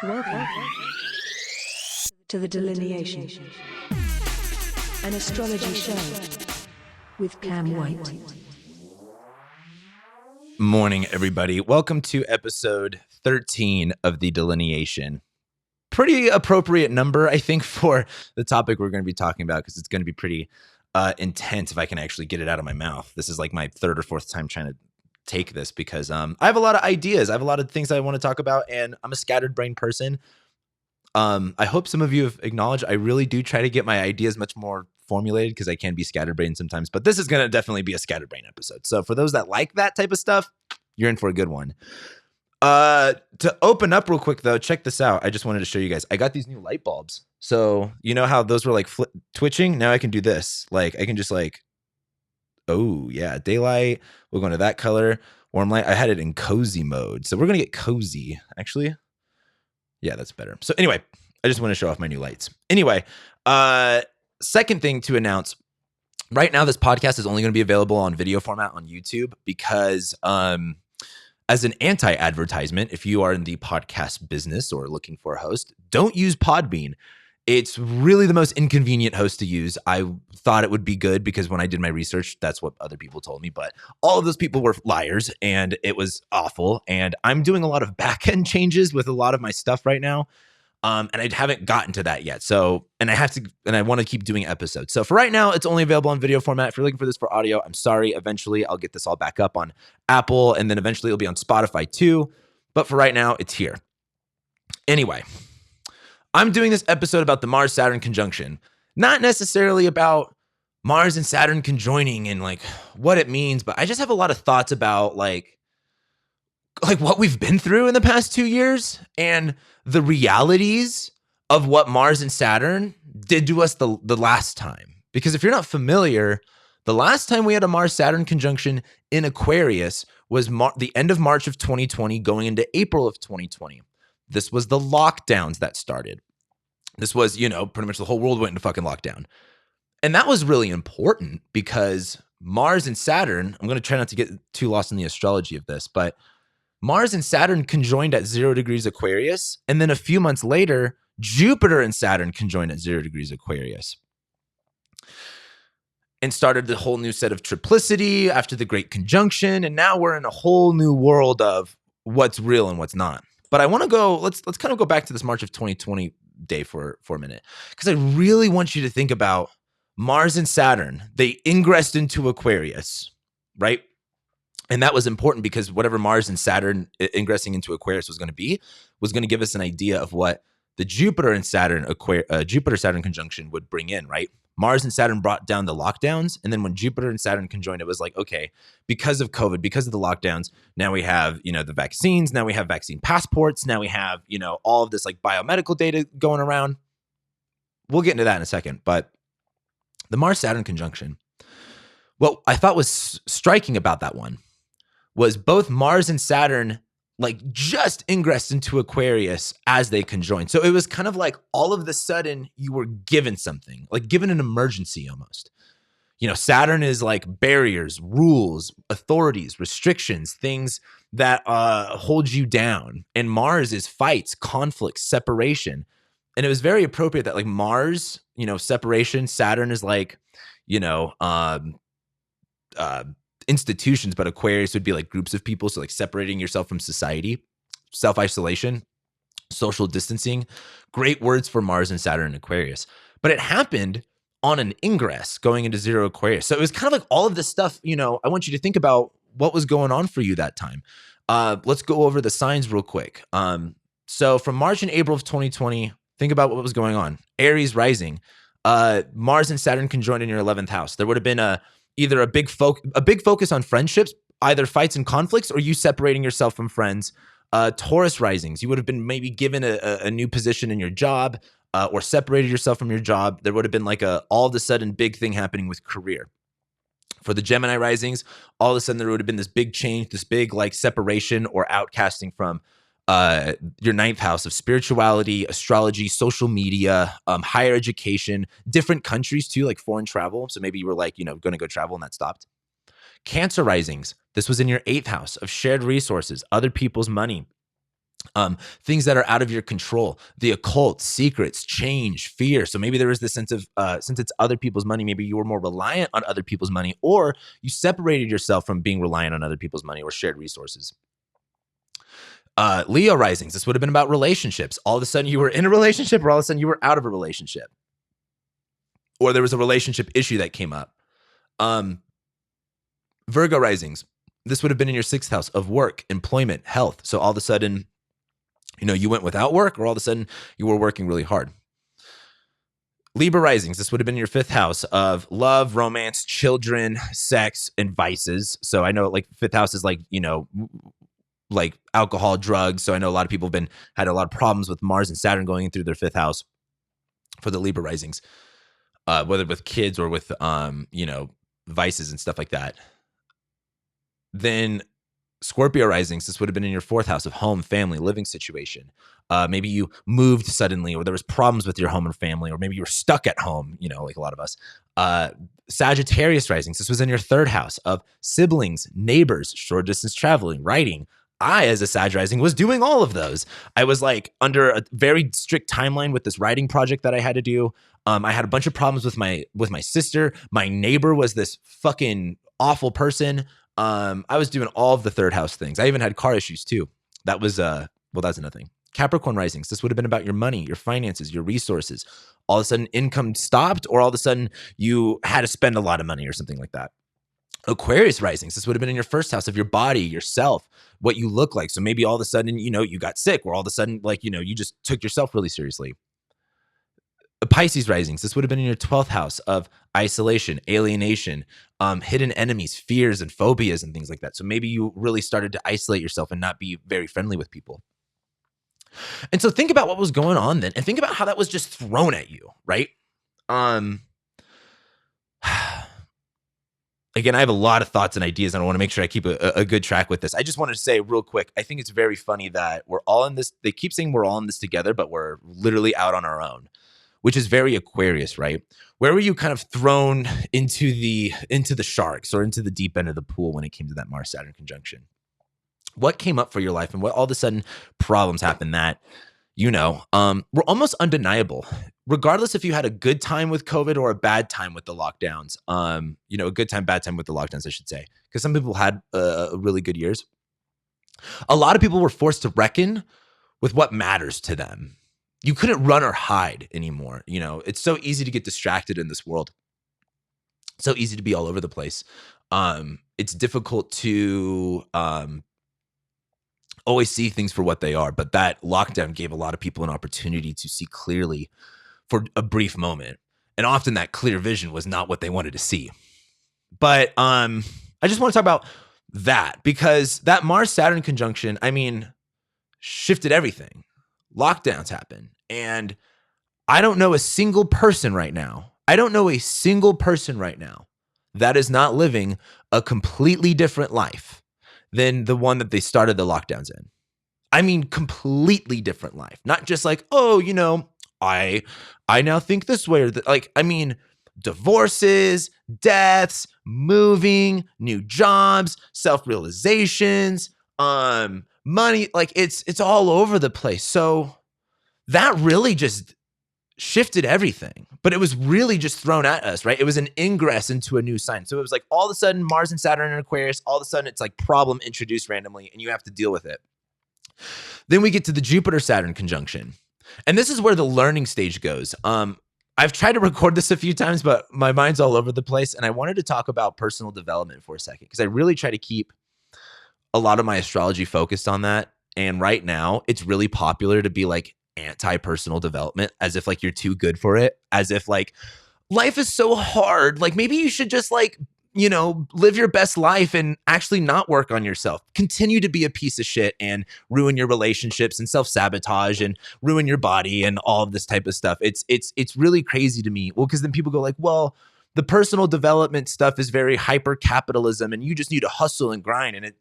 Welcome to the Delineation, an astrology show with Cam White. Morning, everybody. Welcome to episode 13 of the Delineation. Pretty appropriate number, I think, for the topic we're going to be talking about, because it's going to be pretty intense if I can actually get it out of my mouth. This is like my third or fourth time trying to take this because I have a lot of ideas. I have a lot of things I want to talk about, and I'm a scattered brain person. I hope some of you have acknowledged I really do try to get my ideas much more formulated because I can be scattered brain sometimes, but this is going to definitely be a scattered brain episode. So for those that like that type of stuff, you're in for a good one. To open up real quick though, check this out. I just wanted to show you guys. I got these new light bulbs. So you know how those were like twitching? Now I can do this. Like I can just like, oh yeah, daylight. We'll go into that color. Warm light. I had it in cozy mode. So we're going to get cozy actually. Yeah, that's better. So anyway, I just want to show off my new lights. Anyway, second thing to announce. Right now, this podcast is only going to be available on video format on YouTube because as an anti-advertisement, if you are in the podcast business or looking for a host, don't use Podbean. It's really the most inconvenient host to use. I thought it would be good because when I did my research, that's what other people told me. But all of those people were liars and it was awful. And I'm doing a lot of back-end changes with a lot of my stuff right now. And I haven't gotten to that yet. So, and I want to keep doing episodes. So for right now, it's only available on video format. If you're looking for this for audio, I'm sorry. Eventually, I'll get this all back up on Apple, and then eventually it'll be on Spotify too. But for right now, it's here. Anyway, I'm doing this episode about the Mars-Saturn conjunction, not necessarily about Mars and Saturn conjoining and like what it means, but I just have a lot of thoughts about like what we've been through in the past 2 years and the realities of what Mars and Saturn did to us the last time. Because if you're not familiar, the last time we had a Mars-Saturn conjunction in Aquarius was the end of March of 2020 going into April of 2020. This was the lockdowns that started. This was, pretty much the whole world went into fucking lockdown. And that was really important because Mars and Saturn, I'm going to try not to get too lost in the astrology of this, but Mars and Saturn conjoined at 0 degrees Aquarius. And then a few months later, Jupiter and Saturn conjoined at 0 degrees Aquarius. And started the whole new set of triplicity after the Great Conjunction. And now we're in a whole new world of what's real and what's not. But I want to go, let's kind of go back to this March of 2020 day for a minute. Because I really want you to think about Mars and Saturn. They ingressed into Aquarius, right? And that was important because whatever Mars and Saturn ingressing into Aquarius was going to give us an idea of what the Jupiter and Saturn Jupiter-Saturn conjunction would bring in, right? Mars and Saturn brought down the lockdowns. And then when Jupiter and Saturn conjoined, it was like, okay, because of COVID, because of the lockdowns, now we have, the vaccines, now we have vaccine passports, now we have, all of this like biomedical data going around. We'll get into that in a second. But the Mars-Saturn conjunction, what I thought was striking about that one was both Mars and Saturn like just ingressed into Aquarius as they conjoined. So it was kind of like all of the sudden you were given something, like given an emergency almost. Saturn is like barriers, rules, authorities, restrictions, things that hold you down. And Mars is fights, conflicts, separation. And it was very appropriate that like Mars, separation, Saturn is like, institutions, but Aquarius would be like groups of people. So like separating yourself from society, self-isolation, social distancing, great words for Mars and Saturn and Aquarius. But it happened on an ingress going into 0 Aquarius. So it was kind of like all of this stuff, I want you to think about what was going on for you that time. Let's go over the signs real quick. So from March and April of 2020, think about what was going on. Aries rising, Mars and Saturn conjoined in your 11th house. There would have been either a big focus on friendships, either fights and conflicts, or you separating yourself from friends. Taurus risings, you would have been maybe given a new position in your job or separated yourself from your job. There would have been like all of a sudden big thing happening with career. For the Gemini risings, all of a sudden there would have been this big change, this big like separation or outcasting from your 9th house of spirituality, astrology, social media, higher education, different countries too, like foreign travel. So maybe you were like, going to go travel and that stopped. Cancer risings. This was in your 8th house of shared resources, other people's money, things that are out of your control, the occult, secrets, change, fear. So maybe there was this sense of, since it's other people's money, maybe you were more reliant on other people's money, or you separated yourself from being reliant on other people's money or shared resources. Leo risings. This would have been about relationships. All of a sudden you were in a relationship, or all of a sudden you were out of a relationship, or there was a relationship issue that came up. Virgo risings. This would have been in your 6th house of work, employment, health. So all of a sudden, you went without work, or all of a sudden you were working really hard. Libra risings. This would have been your 5th house of love, romance, children, sex, and vices. So I know like 5th house is like, like alcohol, drugs. So I know a lot of people had a lot of problems with Mars and Saturn going through their 5th house for the Libra risings, whether with kids or with, vices and stuff like that. Then Scorpio risings, this would have been in your 4th house of home, family, living situation. Maybe you moved suddenly, or there was problems with your home and family, or maybe you were stuck at home, like a lot of us. Sagittarius risings, this was in your 3rd house of siblings, neighbors, short distance traveling, writing. I, as a Sag rising, was doing all of those. I was like under a very strict timeline with this writing project that I had to do. I had a bunch of problems with my sister. My neighbor was this fucking awful person. I was doing all of the 3rd house things. I even had car issues too. That was, that's another thing. Capricorn risings. This would have been about your money, your finances, your resources. All of a sudden income stopped, or all of a sudden you had to spend a lot of money or something like that. Aquarius risings. This would have been in your 1st house of your body, yourself, what you look like. So maybe all of a sudden, you got sick, or all of a sudden, like, you just took yourself really seriously. Pisces risings. This would have been in your 12th house of isolation, alienation, hidden enemies, fears, and phobias, and things like that. So maybe you really started to isolate yourself and not be very friendly with people. And so think about what was going on then, and think about how that was just thrown at you, right? Again, I have a lot of thoughts and ideas, and I want to make sure I keep a good track with this. I just wanted to say real quick, I think it's very funny that we're all in this. They keep saying we're all in this together, but we're literally out on our own, which is very Aquarius, right? Where were you kind of thrown into the sharks, or into the deep end of the pool when it came to that Mars-Saturn conjunction? What came up for your life, and what all of a sudden problems happened that, were almost undeniable, regardless if you had a good time with COVID or a bad time with the lockdowns. A good time, bad time with the lockdowns, I should say, because some people had really good years. A lot of people were forced to reckon with what matters to them. You couldn't run or hide anymore. It's so easy to get distracted in this world. So easy to be all over the place. It's difficult to always see things for what they are. But that lockdown gave a lot of people an opportunity to see clearly for a brief moment. And often that clear vision was not what they wanted to see. But I just want to talk about that, because that Mars-Saturn conjunction, shifted everything. Lockdowns happen. And I don't know a single person right now. That is not living a completely different life than the one that they started the lockdowns in. Completely different life. Not just like, I now think this way, or divorces, deaths, moving, new jobs, self-realizations, money, like it's all over the place. So that really just shifted everything, but it was really just thrown at us, right? It was an ingress into a new sign. So it was like all of a sudden Mars and Saturn and Aquarius, all of a sudden it's like problem introduced randomly and you have to deal with it. Then we get to the Jupiter-Saturn conjunction. And this is where the learning stage goes. I've tried to record this a few times, but my mind's all over the place. And I wanted to talk about personal development for a second, because I really try to keep a lot of my astrology focused on that. And right now it's really popular to be like anti-personal development, as if like you're too good for it, as if like life is so hard. Like maybe you should just like, live your best life and actually not work on yourself. Continue to be a piece of shit and ruin your relationships and self-sabotage and ruin your body and all of this type of stuff. It's really crazy to me. Well, because then people go like, well, the personal development stuff is very hyper capitalism and you just need to hustle and grind. And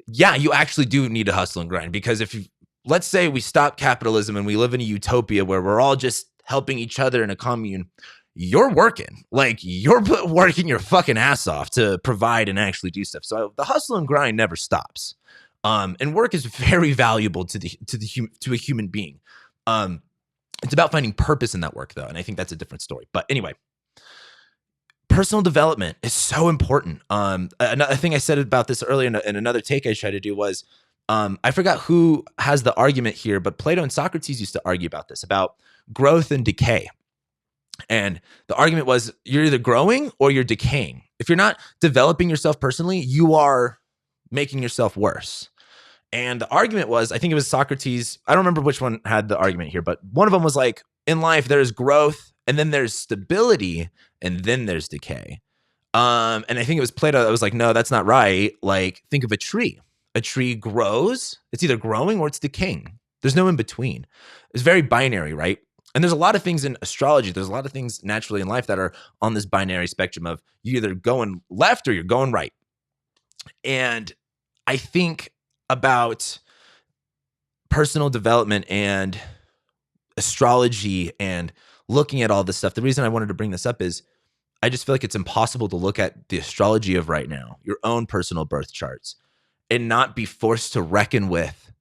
yeah, you actually do need to hustle and grind, because let's say we stop capitalism and we live in a utopia where we're all just helping each other in a commune, you're working. Like, you're working your fucking ass off to provide and actually do stuff. So the hustle and grind never stops. And work is very valuable to a human being. It's about finding purpose in that work, though, and I think that's a different story. But anyway, personal development is so important. Another thing I said about this earlier in another take I tried to do was, I forgot who has the argument here, but Plato and Socrates used to argue about this, about growth and decay. And the argument was, you're either growing or you're decaying. If you're not developing yourself personally, you are making yourself worse. And the argument was, I think it was Socrates. I don't remember which one had the argument here, but one of them was like, in life, there's growth and then there's stability and then there's decay. And I think it was Plato that was like, no, that's not right. Like, think of a tree. A tree grows. It's either growing or it's decaying. There's no in between. It's very binary, right? And there's a lot of things in astrology. There's a lot of things naturally in life that are on this binary spectrum of you either going left or you're going right. And I think about personal development and astrology and looking at all this stuff. The reason I wanted to bring this up is I just feel like it's impossible to look at the astrology of right now, your own personal birth charts, and not be forced to reckon with,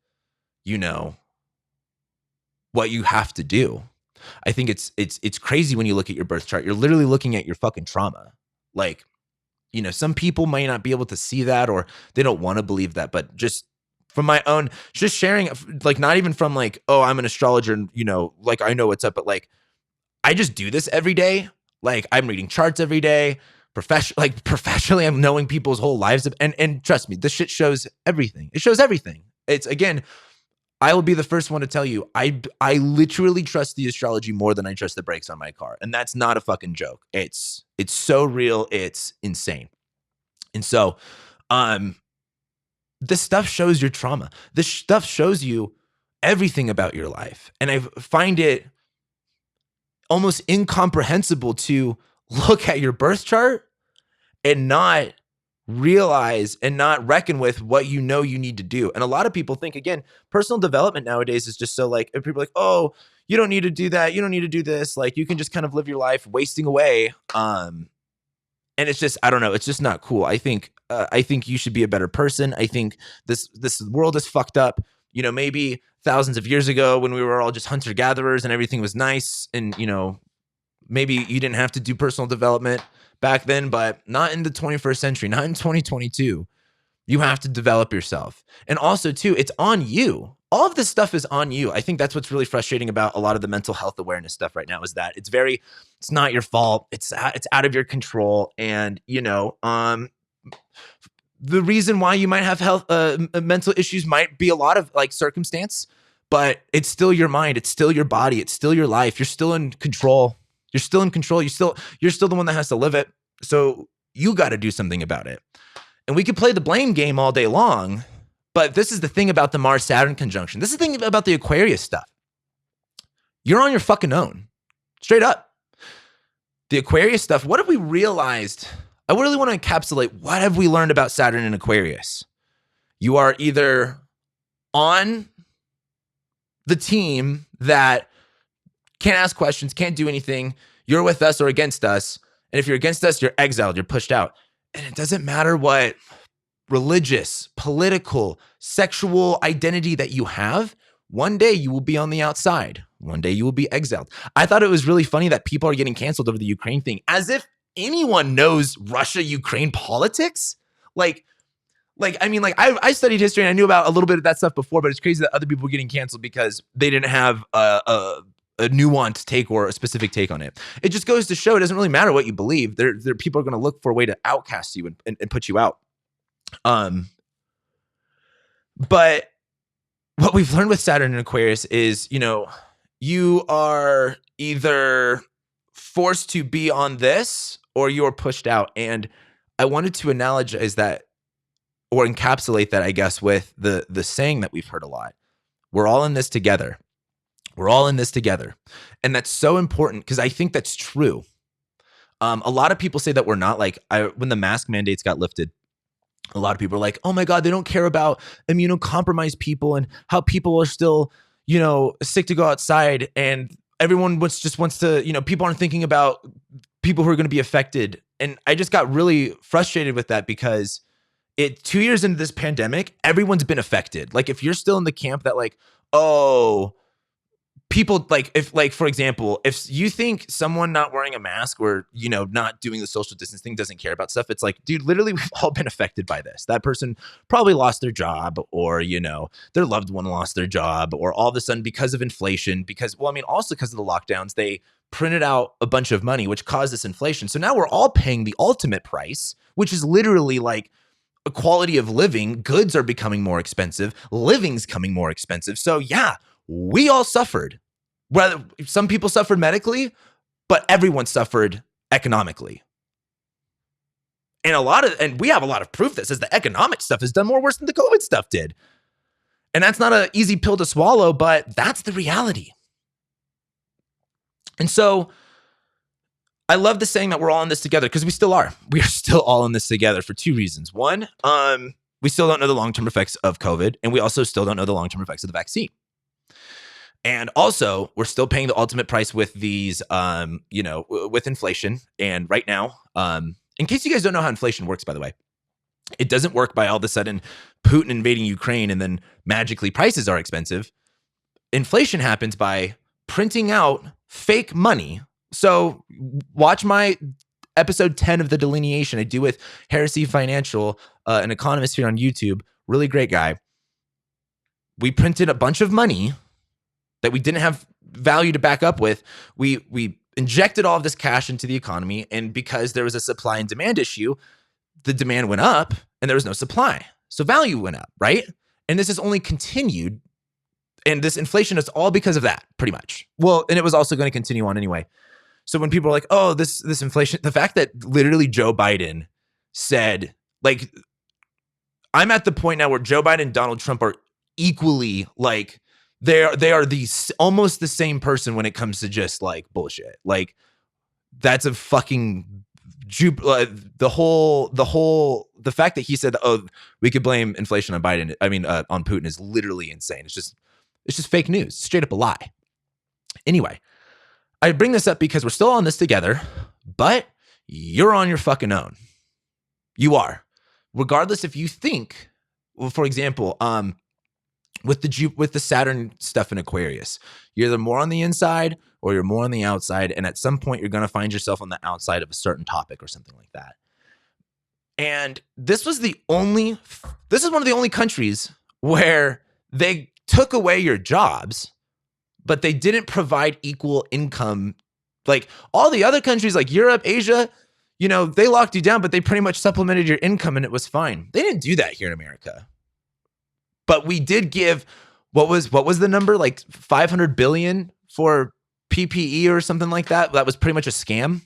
what you have to do. I think it's crazy when you look at your birth chart. You're literally looking at your fucking trauma. Like, some people might not be able to see that, or they don't want to believe that, but just from my own, just sharing, like, not even from like, oh, I'm an astrologer and, like, I know what's up, but like, I just do this every day. Like, I'm reading charts every day. Professionally, I'm knowing people's whole lives. And trust me, this shit shows everything. It shows everything. It's, again, I will be the first one to tell you, I literally trust the astrology more than I trust the brakes on my car. And that's not a fucking joke. It's so real. It's insane. And so, this stuff shows your trauma. This stuff shows you everything about your life. And I find it almost incomprehensible to look at your birth chart and not realize and not reckon with what you need to do. And a lot of people think, again, personal development nowadays is just so like, people are like, oh, you don't need to do that. You don't need to do this. Like, you can just kind of live your life wasting away. And it's just, I don't know. It's just not cool. I think you should be a better person. I think this world is fucked up. Maybe thousands of years ago when we were all just hunter gatherers and everything was nice. And, maybe you didn't have to do personal development back then, but not in the 21st century, not in 2022. You have to develop yourself. And also, too, it's on you. All of this stuff is on you. I think that's what's really frustrating about a lot of the mental health awareness stuff right now, is that it's not your fault. It's out of your control. And, the reason why you might have health, mental issues might be a lot of like circumstance, but it's still your mind. It's still your body. It's still your life. You're still in control. You're still in control. You're still the one that has to live it. So you got to do something about it. And we could play the blame game all day long, but this is the thing about the Mars-Saturn conjunction. This is the thing about the Aquarius stuff. You're on your fucking own. Straight up. The Aquarius stuff, what have we realized? I really want to encapsulate, what have we learned about Saturn and Aquarius? You are either on the team that can't ask questions, can't do anything. You're with us or against us. And if you're against us, you're exiled, you're pushed out. And it doesn't matter what religious, political, sexual identity that you have. One day you will be on the outside. One day you will be exiled. I thought it was really funny that people are getting canceled over the Ukraine thing, as if anyone knows Russia-Ukraine politics. I studied history and I knew about a little bit of that stuff before, but it's crazy that other people were getting canceled because they didn't have a nuanced take or a specific take on it. It just goes to show it doesn't really matter what you believe. There people are going to look for a way to outcast you and put you out. But what we've learned with Saturn and Aquarius is, you are either forced to be on this or you're pushed out. And I wanted to analogize that, or encapsulate that, I guess, with the saying that we've heard a lot. We're all in this together. We're all in this together. And that's so important because I think that's true. A lot of people say that we're not. When the mask mandates got lifted, a lot of people are like, oh my God, they don't care about immunocompromised people and how people are still, sick to go outside. And everyone just wants to, people aren't thinking about people who are going to be affected. And I just got really frustrated with that because 2 years into this pandemic, everyone's been affected. Like if you're still in the camp that like, oh, people like if like, for example, if you think someone not wearing a mask or, not doing the social distance thing doesn't care about stuff, it's like, dude, literally we've all been affected by this. That person probably lost their job or, their loved one lost their job or all of a sudden because of inflation, also because of the lockdowns, they printed out a bunch of money, which caused this inflation. So now we're all paying the ultimate price, which is literally like a quality of living. Goods are becoming more expensive. Living's coming more expensive. So yeah, we all suffered. Whether some people suffered medically, but everyone suffered economically. And we have a lot of proof that says the economic stuff has done more worse than the COVID stuff did. And that's not an easy pill to swallow, but that's the reality. And so I love the saying that we're all in this together because we still are. We are still all in this together for two reasons. One, we still don't know the long-term effects of COVID, and we also still don't know the long-term effects of the vaccine. And also, we're still paying the ultimate price with these, with inflation. And right now, in case you guys don't know how inflation works, by the way, it doesn't work by all of a sudden Putin invading Ukraine and then magically prices are expensive. Inflation happens by printing out fake money. So watch my episode 10 of the Delineation I do with Heresy Financial, an economist here on YouTube, really great guy. We printed a bunch of money that we didn't have value to back up with. We injected all of this cash into the economy, and because there was a supply and demand issue, the demand went up and there was no supply. So value went up, right? And this has only continued, and this inflation is all because of that, pretty much. Well, and it was also going to continue on anyway. So when people are like, oh, this inflation, the fact that literally Joe Biden said, like, I'm at the point now where Joe Biden and Donald Trump are equally like, they are almost the same person when it comes to just like bullshit. Like that's a fucking the fact that he said, oh, we could blame inflation on Biden. On Putin is literally insane. It's just fake news, straight up a lie. Anyway, I bring this up because we're still on this together, but you're on your fucking own. You are, regardless if you think, well, for example, with the Saturn stuff in Aquarius, you're either more on the inside or you're more on the outside. And at some point, you're going to find yourself on the outside of a certain topic or something like that. And this is one of the only countries where they took away your jobs, but they didn't provide equal income. Like all the other countries like Europe, Asia, they locked you down, but they pretty much supplemented your income and it was fine. They didn't do that here in America. But we did give, what was the number? Like 500 billion for PPE or something like that. That was pretty much a scam.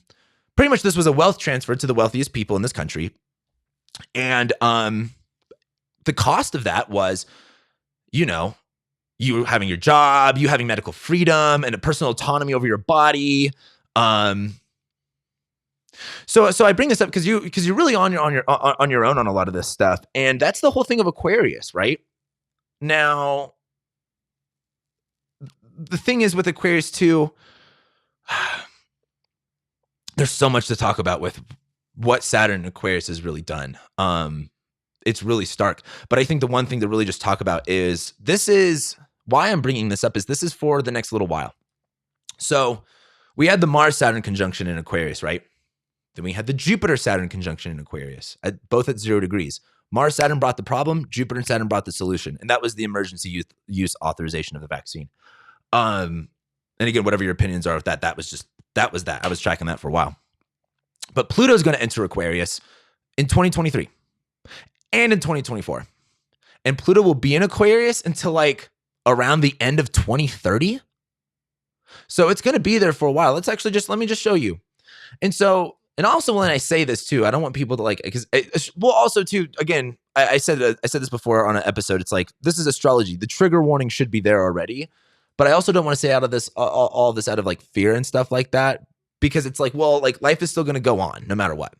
Pretty much this was a wealth transfer to the wealthiest people in this country. And the cost of that was, you having your job, you having medical freedom and a personal autonomy over your body. So I bring this up because you're really on your own on a lot of this stuff. And that's the whole thing of Aquarius, right? Now, the thing is with Aquarius too, there's so much to talk about with what Saturn and Aquarius has really done. It's really stark. But I think the one thing to really just talk about is, this is why I'm bringing this up, is this is for the next little while. So we had the Mars-Saturn conjunction in Aquarius, right? Then we had the Jupiter-Saturn conjunction in Aquarius, both at 0 degrees. Mars-Saturn brought the problem, Jupiter and Saturn brought the solution. And that was the emergency use authorization of the vaccine. And again, whatever your opinions are of that, that was that. I was tracking that for a while. But Pluto's going to enter Aquarius in 2023 and in 2024. And Pluto will be in Aquarius until like around the end of 2030. So it's going to be there for a while. Let me just show you. And also when I say this too, I don't want people to also too, again, I said this before on an episode. It's like, this is astrology. The trigger warning should be there already. But I also don't want to say out of this, all this out of like fear and stuff like that, because it's like, well, like life is still going to go on no matter what.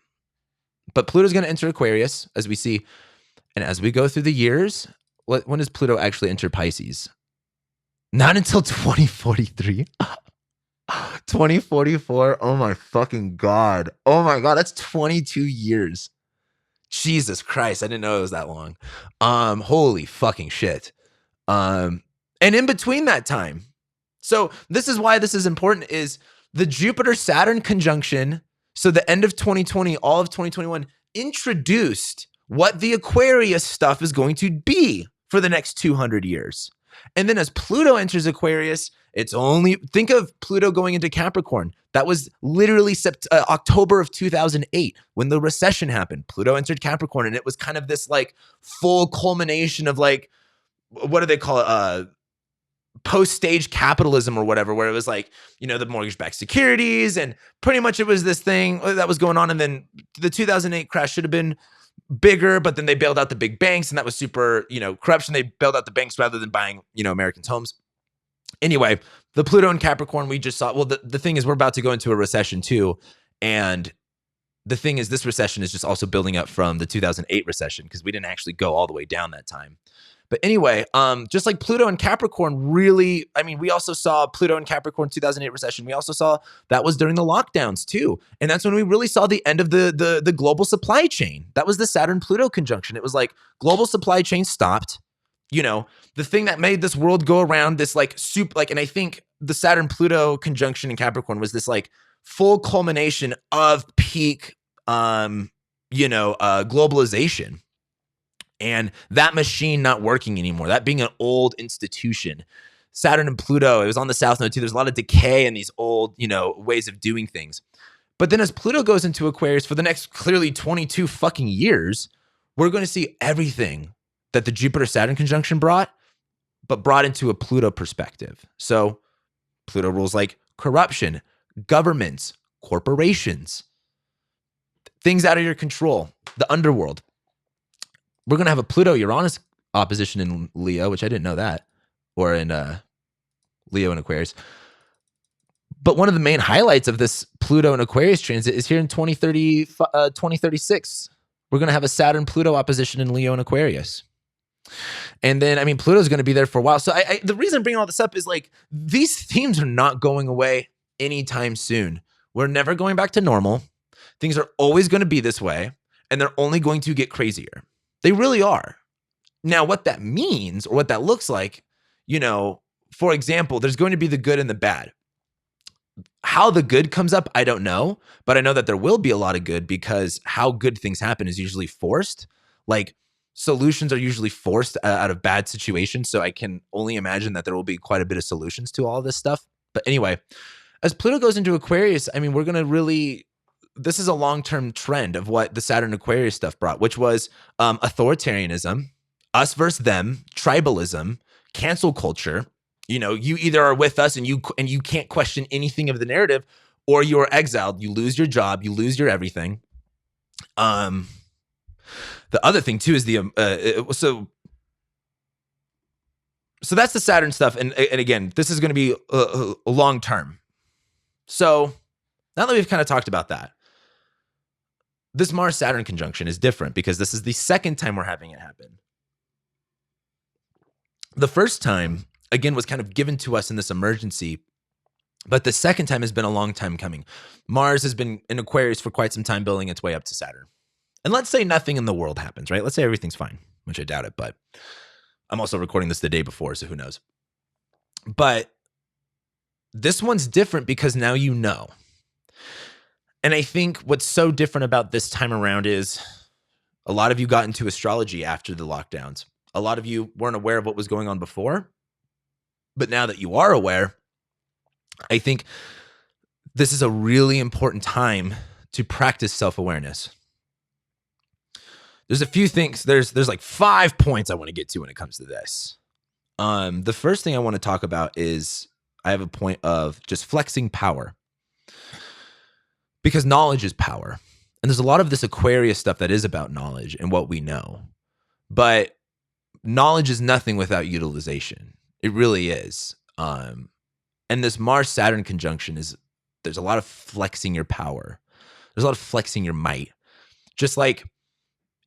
But Pluto's going to enter Aquarius, as we see. And as we go through the years, when does Pluto actually enter Pisces? Not until 2043. 2044. Oh my fucking God. Oh my God. That's 22 years. Jesus Christ. I didn't know it was that long. Holy fucking shit. And in between that time, so this is why this is important, is the Jupiter-Saturn conjunction. So the end of 2020, all of 2021 introduced what the Aquarius stuff is going to be for the next 200 years. And then as Pluto enters Aquarius, think of Pluto going into Capricorn. That was literally October of 2008 when the recession happened. Pluto entered Capricorn, and it was kind of this like full culmination of like, what do they call it? Post-stage capitalism or whatever, where it was like, the mortgage-backed securities, and pretty much it was this thing that was going on. And then the 2008 crash should have been bigger, but then they bailed out the big banks, and that was super, corruption. They bailed out the banks rather than buying, Americans' homes. Anyway, the Pluto and Capricorn, we just saw, well, the thing is we're about to go into a recession too. And the thing is, this recession is just also building up from the 2008 recession, because we didn't actually go all the way down that time. But anyway, just like Pluto and Capricorn really, we also saw Pluto and Capricorn 2008 recession. We also saw that was during the lockdowns too. And that's when we really saw the end of the global supply chain. That was the Saturn-Pluto conjunction. It was like global supply chain stopped. The thing that made this world go around, this like and I think the Saturn-Pluto conjunction in Capricorn was this like full culmination of peak, globalization. And that machine not working anymore, that being an old institution. Saturn and Pluto, it was on the South Node too. There's a lot of decay in these old, ways of doing things. But then as Pluto goes into Aquarius for the next clearly 22 fucking years, we're going to see everything that the Jupiter-Saturn conjunction brought into a Pluto perspective. So Pluto rules like corruption, governments, corporations, things out of your control, the underworld. We're going to have a Pluto-Uranus opposition in Leo, which I didn't know that, or in Leo and Aquarius. But one of the main highlights of this Pluto and Aquarius transit is here in 2036. We're going to have a Saturn-Pluto opposition in Leo and Aquarius. And then, Pluto's going to be there for a while. So the reason I'm bringing all this up is like, these themes are not going away anytime soon. We're never going back to normal. Things are always going to be this way, and they're only going to get crazier. They really are. Now, what that means or what that looks like, for example, there's going to be the good and the bad. How the good comes up, I don't know, but I know that there will be a lot of good, because how good things happen is usually forced. Like, solutions are usually forced out of bad situations. So I can only imagine that there will be quite a bit of solutions to all this stuff. But anyway, as Pluto goes into Aquarius, we're going to really, this is a long-term trend of what the Saturn Aquarius stuff brought, which was authoritarianism, us versus them, tribalism, cancel culture. You either are with us and you can't question anything of the narrative, or you are exiled. You lose your job, you lose your everything. The other thing too is so that's the Saturn stuff, and again, this is going to be a long term. So now that we've kind of talked about that, this Mars-Saturn conjunction is different because this is the second time we're having it happen. The first time, again, was kind of given to us in this emergency, but the second time has been a long time coming. Mars has been in Aquarius for quite some time, building its way up to Saturn. And let's say nothing in the world happens, right? Let's say everything's fine, which I doubt it, but I'm also recording this the day before, so who knows? But this one's different because now you know. And I think what's so different about this time around is a lot of you got into astrology after the lockdowns. A lot of you weren't aware of what was going on before. But now that you are aware, I think this is a really important time to practice self-awareness. There's a few things. There's like 5 points I want to get to when it comes to this. The first thing I want to talk about is I have a point of just flexing power. Because knowledge is power. And there's a lot of this Aquarius stuff that is about knowledge and what we know. But knowledge is nothing without utilization. It really is. And this Mars-Saturn conjunction there's a lot of flexing your power. There's a lot of flexing your might. Just like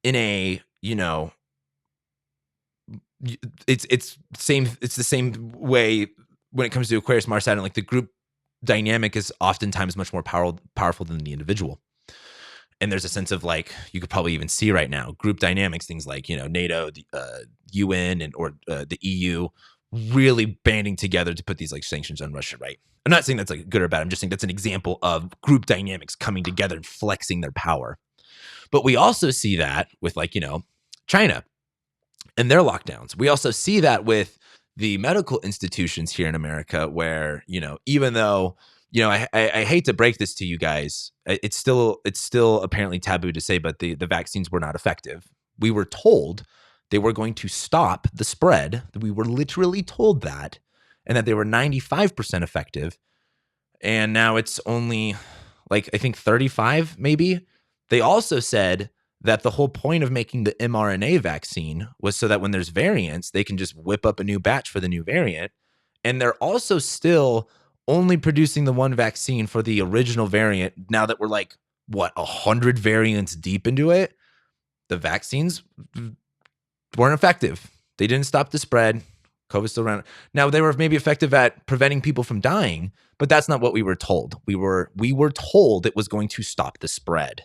in a, it's the same way when it comes to Aquarius, Mars, Saturn, like the group dynamic is oftentimes much more powerful than the individual. And there's a sense of like, you could probably even see right now, group dynamics, things like, NATO, the UN, or the EU really banding together to put these like sanctions on Russia, right? I'm not saying that's like good or bad. I'm just saying that's an example of group dynamics coming together and flexing their power. But we also see that with like, China and their lockdowns. We also see that with the medical institutions here in America where, even though, I hate to break this to you guys, it's still apparently taboo to say, but the vaccines were not effective. We were told they were going to stop the spread. We were literally told that, and that they were 95% effective. And now it's only like, I think 35 maybe. They also said that the whole point of making the mRNA vaccine was so that when there's variants, they can just whip up a new batch for the new variant. And they're also still only producing the one vaccine for the original variant. Now that we're like, 100 variants deep into it, the vaccines weren't effective. They didn't stop the spread. COVID's still around. Now, they were maybe effective at preventing people from dying, but that's not what we were told. We were told it was going to stop the spread.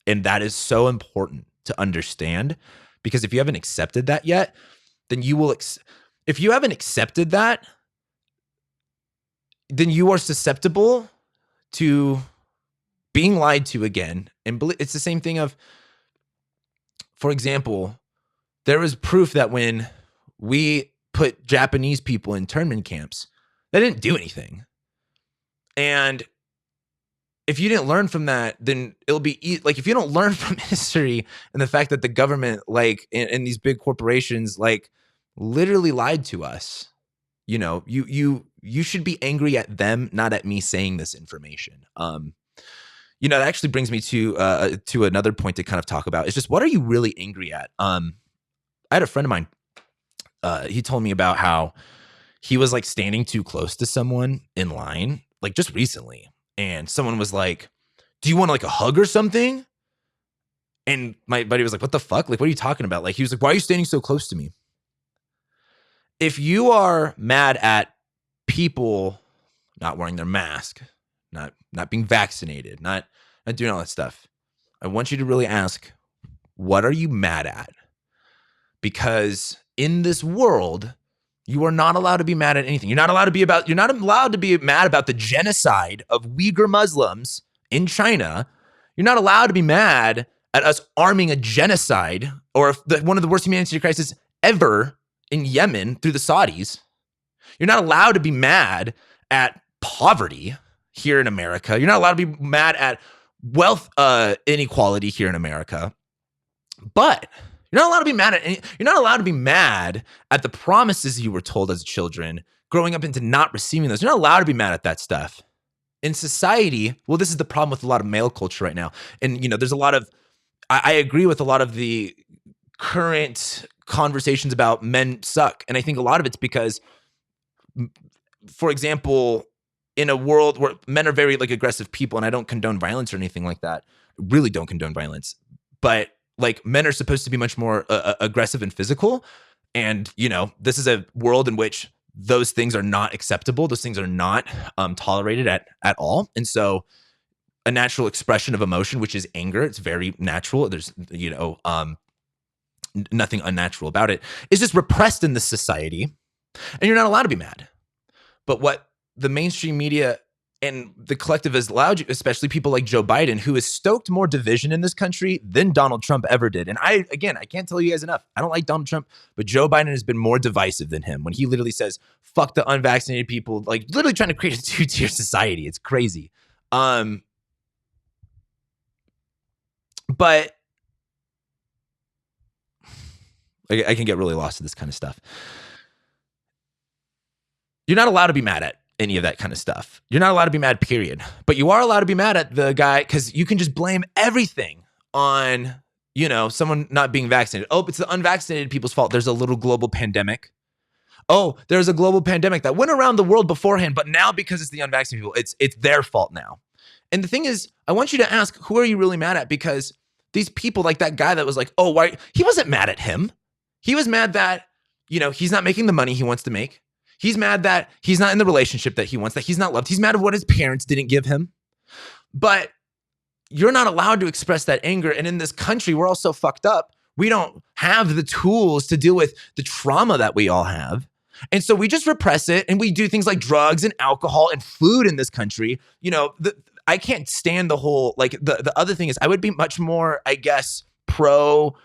And that is so important to understand, because if you haven't accepted that yet, then you will, if you haven't accepted that, then you are susceptible to being lied to again. And it's the same thing of, for example, there was proof that when we put Japanese people in internment camps, they didn't do anything. And if you didn't learn from that, then it'll be like, if you don't learn from history and the fact that the government, like, and these big corporations, like, literally lied to us, you should be angry at them, not at me saying this information. That actually brings me to another point to kind of talk about. It's just, what are you really angry at? I had a friend of mine. He told me about how he was like standing too close to someone in line, like just recently. And someone was like, do you want like a hug or something? And my buddy was like, what the fuck? Like, what are you talking about? Like, he was like, why are you standing so close to me? If you are mad at people not wearing their mask, not being vaccinated, not doing all that stuff, I want you to really ask, what are you mad at? Because in this world, you are not allowed to be mad at anything. You're not allowed to be mad about the genocide of Uyghur Muslims in China. You're not allowed to be mad at us arming a genocide or one of the worst humanitarian crises ever in Yemen through the Saudis. You're not allowed to be mad at poverty here in America. You're not allowed to be mad at wealth inequality here in America. But you're not allowed to be mad at the promises you were told as children, growing up into not receiving those. You're not allowed to be mad at that stuff. In society, well, this is the problem with a lot of male culture right now. And, there's a lot of, I agree with a lot of the current conversations about men suck. And I think a lot of it's because, for example, in a world where men are very like aggressive people, and I don't condone violence or anything like that, really don't condone violence, but like, men are supposed to be much more aggressive and physical. And, this is a world in which those things are not acceptable. Those things are not tolerated at all. And so a natural expression of emotion, which is anger, it's very natural. There's, nothing unnatural about it. It's just repressed in this society. And you're not allowed to be mad. But what the mainstream media and the collective has allowed you, especially people like Joe Biden, who has stoked more division in this country than Donald Trump ever did. And I can't tell you guys enough. I don't like Donald Trump, but Joe Biden has been more divisive than him when he literally says, fuck the unvaccinated people, like literally trying to create a two-tier society. It's crazy. But I can get really lost in this kind of stuff. You're not allowed to be mad at any of that kind of stuff. You're not allowed to be mad, period. But you are allowed to be mad at the guy, because you can just blame everything on, someone not being vaccinated. Oh, it's the unvaccinated people's fault. There's a little global pandemic. Oh, there's a global pandemic that went around the world beforehand, but now because it's the unvaccinated people, it's their fault now. And the thing is, I want you to ask, who are you really mad at? Because these people, like that guy that was like, oh, why? He wasn't mad at him. He was mad that, he's not making the money he wants to make. He's mad that he's not in the relationship that he wants, that he's not loved. He's mad at what his parents didn't give him. But you're not allowed to express that anger. And in this country, we're all so fucked up. We don't have the tools to deal with the trauma that we all have. And so we just repress it, and we do things like drugs and alcohol and food in this country. You know, I can't stand the whole, like, the other thing is I would be much more, I guess, pro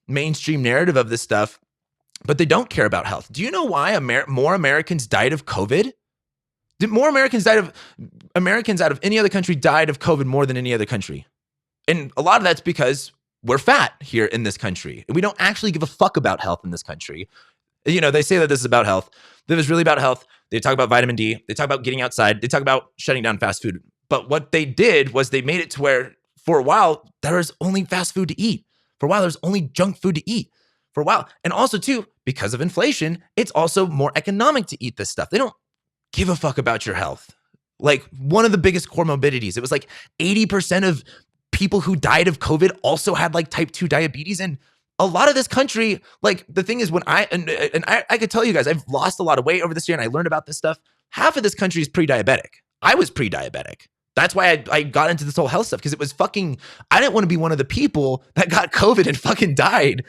mainstream narrative of this stuff, but they don't care about health. Do you know why more Americans died of COVID? More Americans out of any other country died of COVID more than any other country. And a lot of that's because we're fat here in this country. And we don't actually give a fuck about health in this country. You know, they say that this is about health. This is really about health. They talk about vitamin D. They talk about getting outside. They talk about shutting down fast food. But what they did was they made it to where for a while, there was only fast food to eat. For a while, there's only junk food to eat. For a while. And also, too, because of inflation, it's also more economic to eat this stuff. They don't give a fuck about your health. Like, one of the biggest comorbidities, it was like 80% of people who died of COVID also had like type 2 diabetes. And a lot of this country, like, the thing is, when I could tell you guys, I've lost a lot of weight over this year and I learned about this stuff. Half of this country is pre-diabetic. I was pre-diabetic. That's why I got into this whole health stuff, because it was fucking, I didn't want to be one of the people that got COVID and fucking died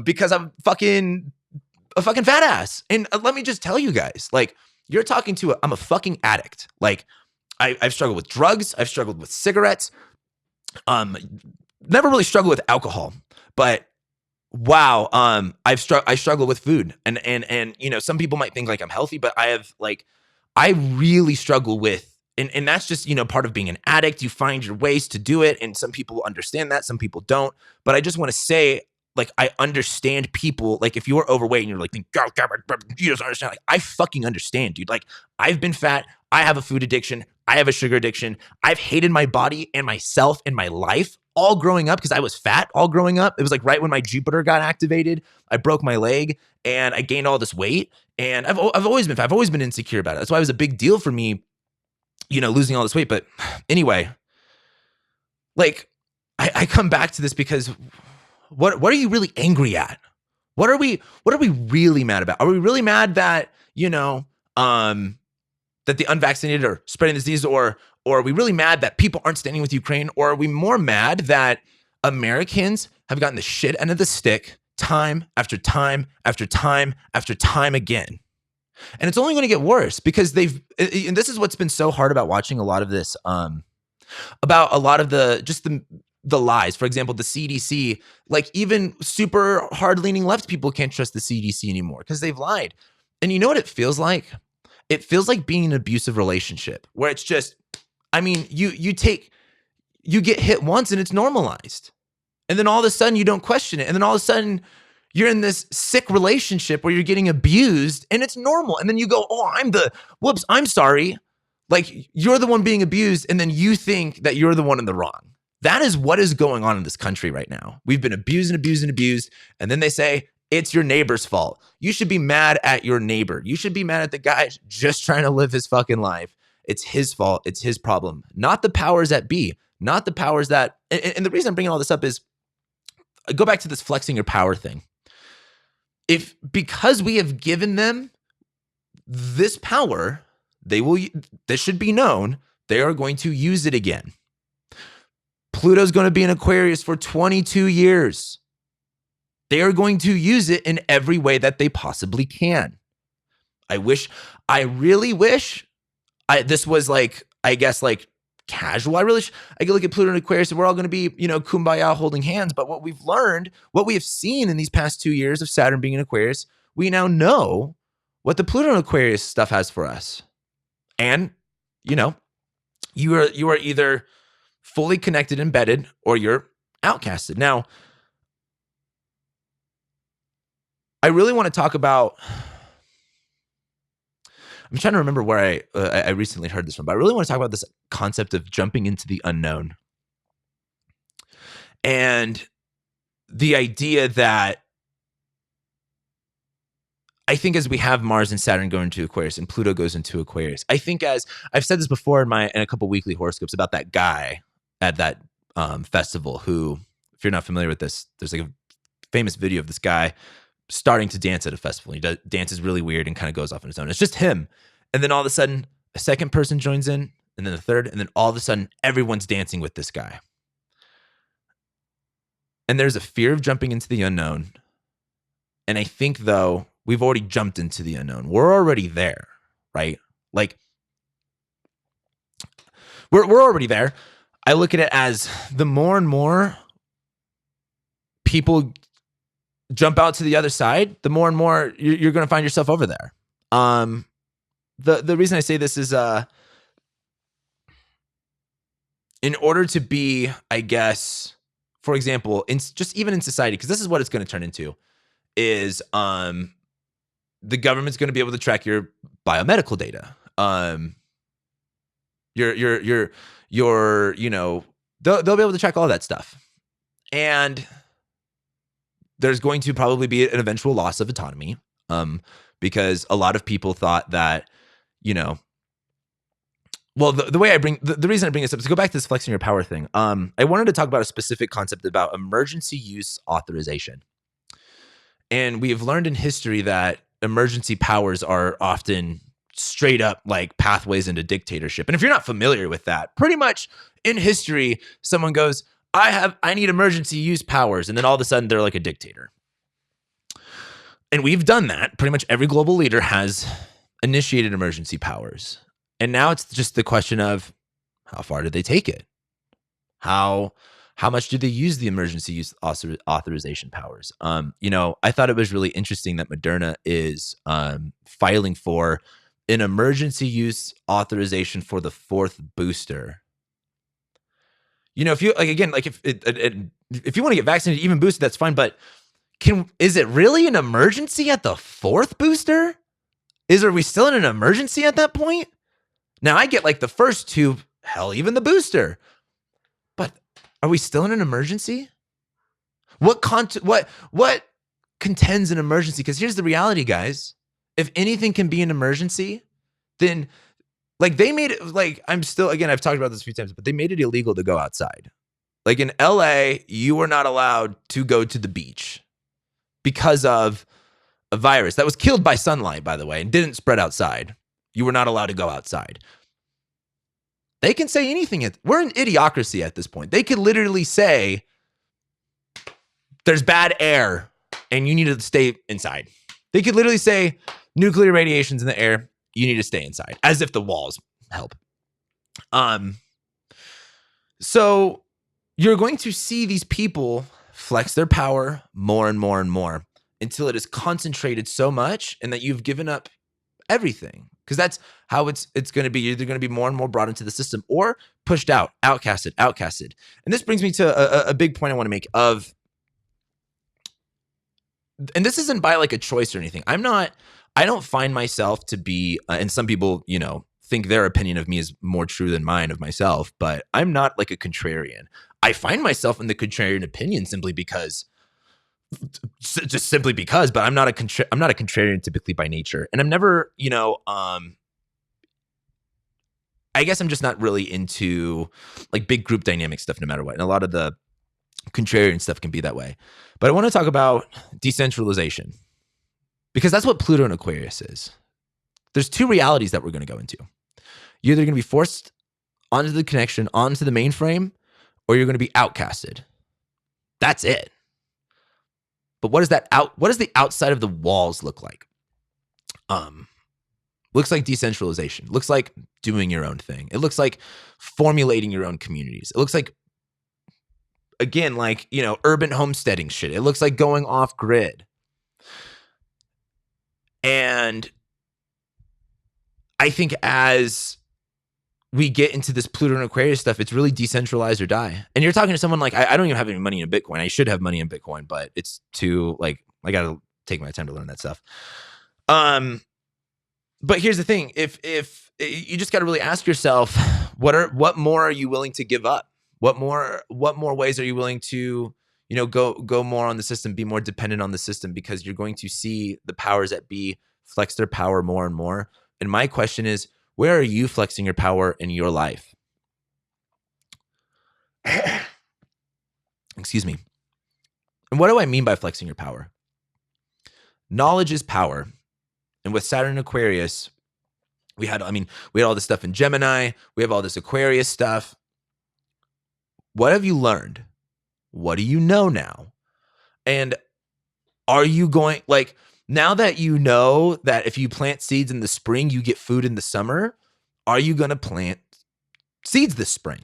because I'm fucking a fucking fat ass. And let me just tell you guys, like, you're talking to I'm a fucking addict. Like, I've struggled with drugs. I've struggled with cigarettes. Never really struggled with alcohol, but wow. I struggle with food, and you know, some people might think like I'm healthy, but I really struggle with, and that's just, you know, part of being an addict. You find your ways to do it, and some people understand that, some people don't. But I just want to say, like, I understand people. Like, if you're overweight and you're like, God, you don't understand. Like, I fucking understand, dude. Like, I've been fat. I have a food addiction. I have a sugar addiction. I've hated my body and myself in my life all growing up because I was fat all growing up. It was like right when my Jupiter got activated, I broke my leg and I gained all this weight. And I've always been fat. I've always been insecure about it. That's why it was a big deal for me, you know, losing all this weight. But anyway, like, I come back to this because what are you really angry at? What are we really mad about? Are we really mad that, you know, that the unvaccinated are spreading this disease, or are we really mad that people aren't standing with Ukraine? Or are we more mad that Americans have gotten the shit end of the stick time after time after time after time again? And it's only going to get worse because and this is what's been so hard about watching a lot of this, about a lot of the lies. For example, the CDC, like, even super hard-leaning left people can't trust the CDC anymore because they've lied. And you know what it feels like? It feels like being in an abusive relationship where it's just, I mean, you get hit once and it's normalized. And then all of a sudden you don't question it. And then all of a sudden you're in this sick relationship where you're getting abused and it's normal. And then you go, oh, I'm sorry. Like, you're the one being abused. And then you think that you're the one in the wrong. That is what is going on in this country right now. We've been abused and abused and abused. And then they say, it's your neighbor's fault. You should be mad at your neighbor. You should be mad at the guy just trying to live his fucking life. It's his fault. It's his problem. Not the powers that be. Not the powers that... And the reason I'm bringing all this up is, I go back to this flexing your power thing. Because we have given them this power, this should be known, they are going to use it again. Pluto's going to be in Aquarius for 22 years. They are going to use it in every way that they possibly can. I really wish this was like, I guess, like, casual. I could look at Pluto and Aquarius and we're all going to be, you know, kumbaya holding hands. But what we've learned, what we have seen in these past 2 years of Saturn being in Aquarius, we now know what the Pluto and Aquarius stuff has for us. And, you know, you are either fully connected, embedded, or you're outcasted. Now, I really want to talk about, I'm trying to remember where I recently heard this from, but I really want to talk about this concept of jumping into the unknown. And the idea that I think as we have Mars and Saturn going into Aquarius and Pluto goes into Aquarius, I think, as I've said this before in a couple weekly horoscopes, about that guy at that festival who, if you're not familiar with this, there's like a famous video of this guy starting to dance at a festival. He dances really weird and kind of goes off on his own. It's just him. And then all of a sudden, a second person joins in, and then a third, and then all of a sudden, everyone's dancing with this guy. And there's a fear of jumping into the unknown. And I think, though, we've already jumped into the unknown. We're already there, right? Like, we're already there. I look at it as the more and more people jump out to the other side, the more and more you're going to find yourself over there. The reason I say this is in order to be, I guess, for example, just even in society, because this is what it's going to turn into, is the government's going to be able to track your biomedical data. Your they'll be able to track all that stuff. And there's going to probably be an eventual loss of autonomy, because a lot of people thought that, well, the way I the reason I bring this up is to go back to this flexing your power thing. I wanted to talk about a specific concept about emergency use authorization. And we have learned in history that emergency powers are often straight up like pathways into dictatorship. And if you're not familiar with that, pretty much in history, someone goes, I need emergency use powers. And then all of a sudden they're like a dictator. And we've done that. Pretty much every global leader has initiated emergency powers. And now it's just the question of how far did they take it? How much did they use the emergency use authorization powers? I thought it was really interesting that Moderna is filing for an emergency use authorization for the 4th booster. If you if you want to get vaccinated, even boosted, that's fine. But is it really an emergency at the 4th booster? Are we still in an emergency at that point? Now I get like the first 2, hell, even the booster. But are we still in an emergency? What contends an emergency? Because here's the reality, guys. If anything can be an emergency, then like they made it like I've talked about this a few times, but they made it illegal to go outside. Like in LA, you were not allowed to go to the beach because of a virus that was killed by sunlight, by the way, and didn't spread outside. You were not allowed to go outside. They can say anything. We're an idiocracy at this point. They could literally say there's bad air and you need to stay inside. They could literally say nuclear radiation's in the air. You need to stay inside, as if the walls help. So you're going to see these people flex their power more and more and more until it is concentrated so much and that you've given up everything. Because that's how it's going to be. You're either going to be more and more brought into the system or pushed out, outcasted. And this brings me to a big point I want to make and this isn't by like a choice or anything. I don't find myself to be, and some people, think their opinion of me is more true than mine of myself, but I'm not like a contrarian. I find myself in the contrarian opinion simply because, but I'm not a contrarian typically by nature. And I'm never, I guess I'm just not really into like big group dynamic stuff no matter what. And a lot of the contrarian stuff can be that way. But I want to talk about decentralization because that's what Pluto and Aquarius is. There's 2 realities that we're going to go into. You're either going to be forced onto the connection, onto the mainframe, or you're going to be outcasted. That's it. But what does the outside of the walls look like? Looks like decentralization. Looks like doing your own thing. It looks like formulating your own communities. It looks like, again, like, urban homesteading shit. It looks like going off grid. And I think as we get into this Pluto and Aquarius stuff, it's really decentralized or die. And you're talking to someone like, I don't even have any money in Bitcoin. I should have money in Bitcoin, but it's too, like, I got to take my time to learn that stuff. But here's the thing. If you just got to really ask yourself, what more are you willing to give up? What more ways are you willing to, go more on the system, be more dependent on the system, because you're going to see the powers that be flex their power more and more. And my question is, where are you flexing your power in your life? Excuse me. And what do I mean by flexing your power? knowledge is power. And with Saturn and Aquarius, we had all this stuff in Gemini. We have all this Aquarius stuff. What have you learned? What do you know now? And are you going, like, now that you know that if you plant seeds in the spring, you get food in the summer, are you going to plant seeds this spring?